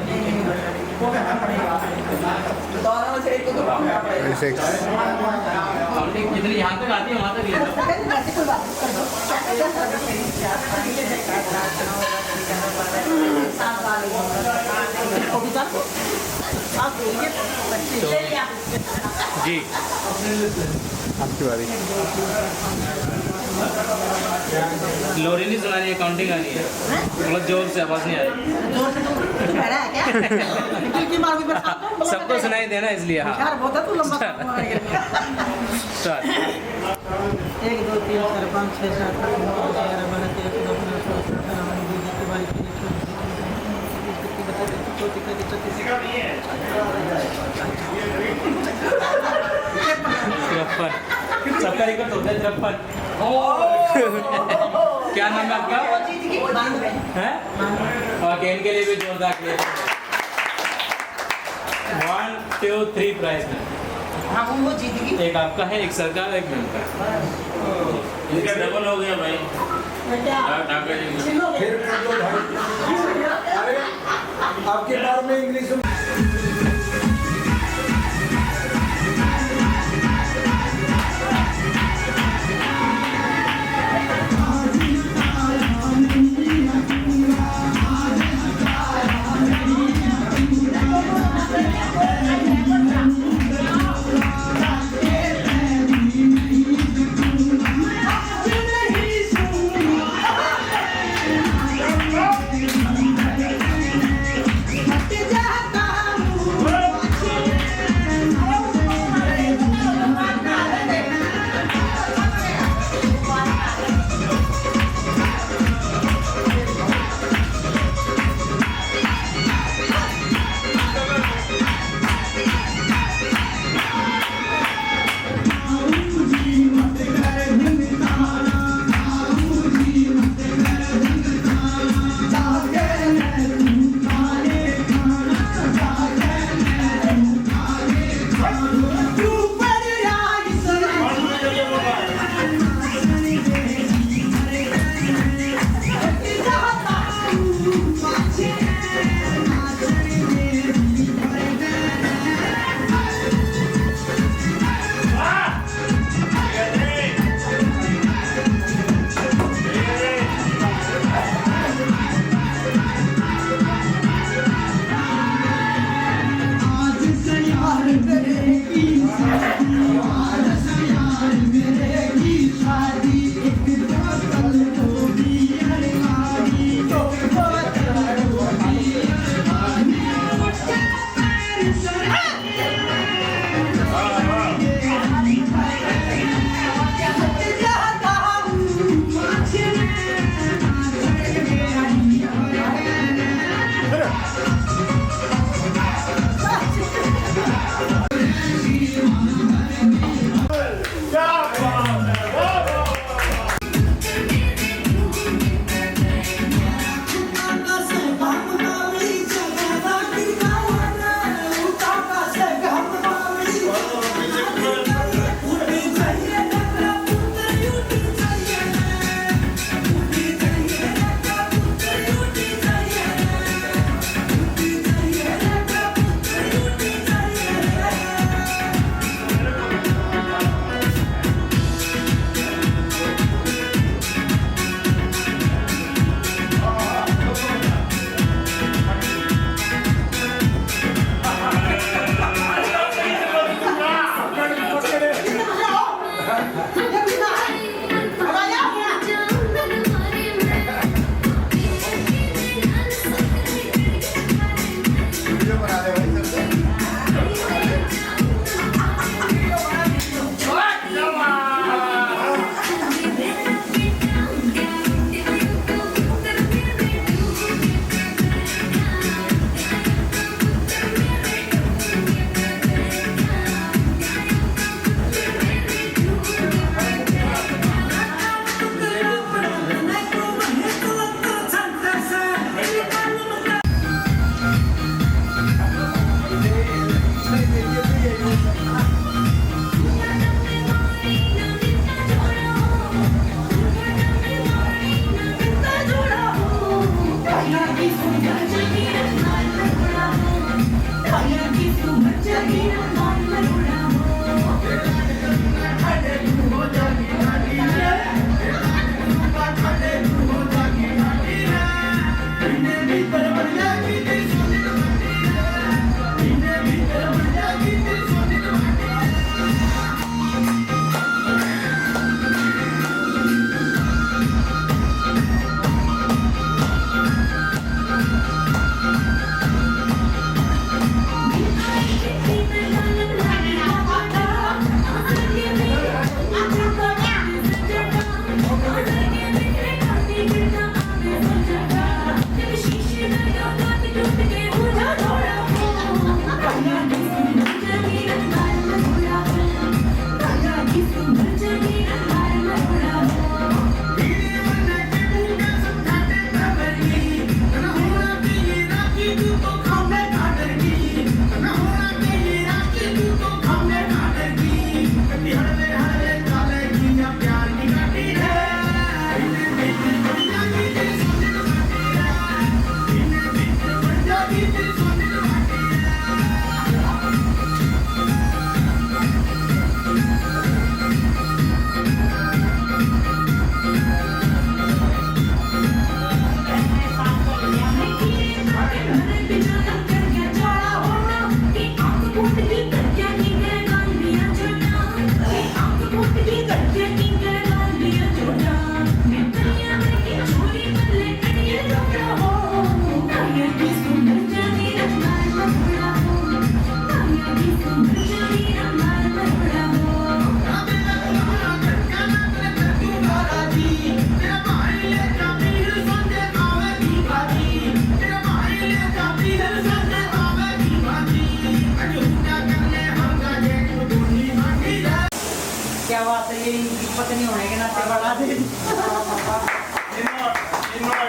Speaker 16: जितनी यहाँ तक आती है वहाँ तक ले जी
Speaker 17: आपकी बारी
Speaker 16: लोरी नहीं सुना रही है काउंटिंग आ रही है थोड़ा जोर से आवाज नहीं आ रही सबको सुनाई देना इसलिए हाँ स्टार्ट
Speaker 10: 1 2 3 4 5 6 7 8 9 10 11 12 13
Speaker 16: 53 सबका रिकॉर्ड होता है 53 क्या नाम है आपका हैं और गेम के लिए भी जोरदार क्लियर 1 2 3 प्राइज में
Speaker 10: हाँ वो जीत गई
Speaker 16: एक आपका है एक सर का एक मैम का
Speaker 6: इसका डबल हो गया भाई
Speaker 5: फिर कर दो भाई। अरे आपके बार में इंग्लिश
Speaker 10: वास्ते ये इनकी पत्नी होने के नाते बढ़ा दे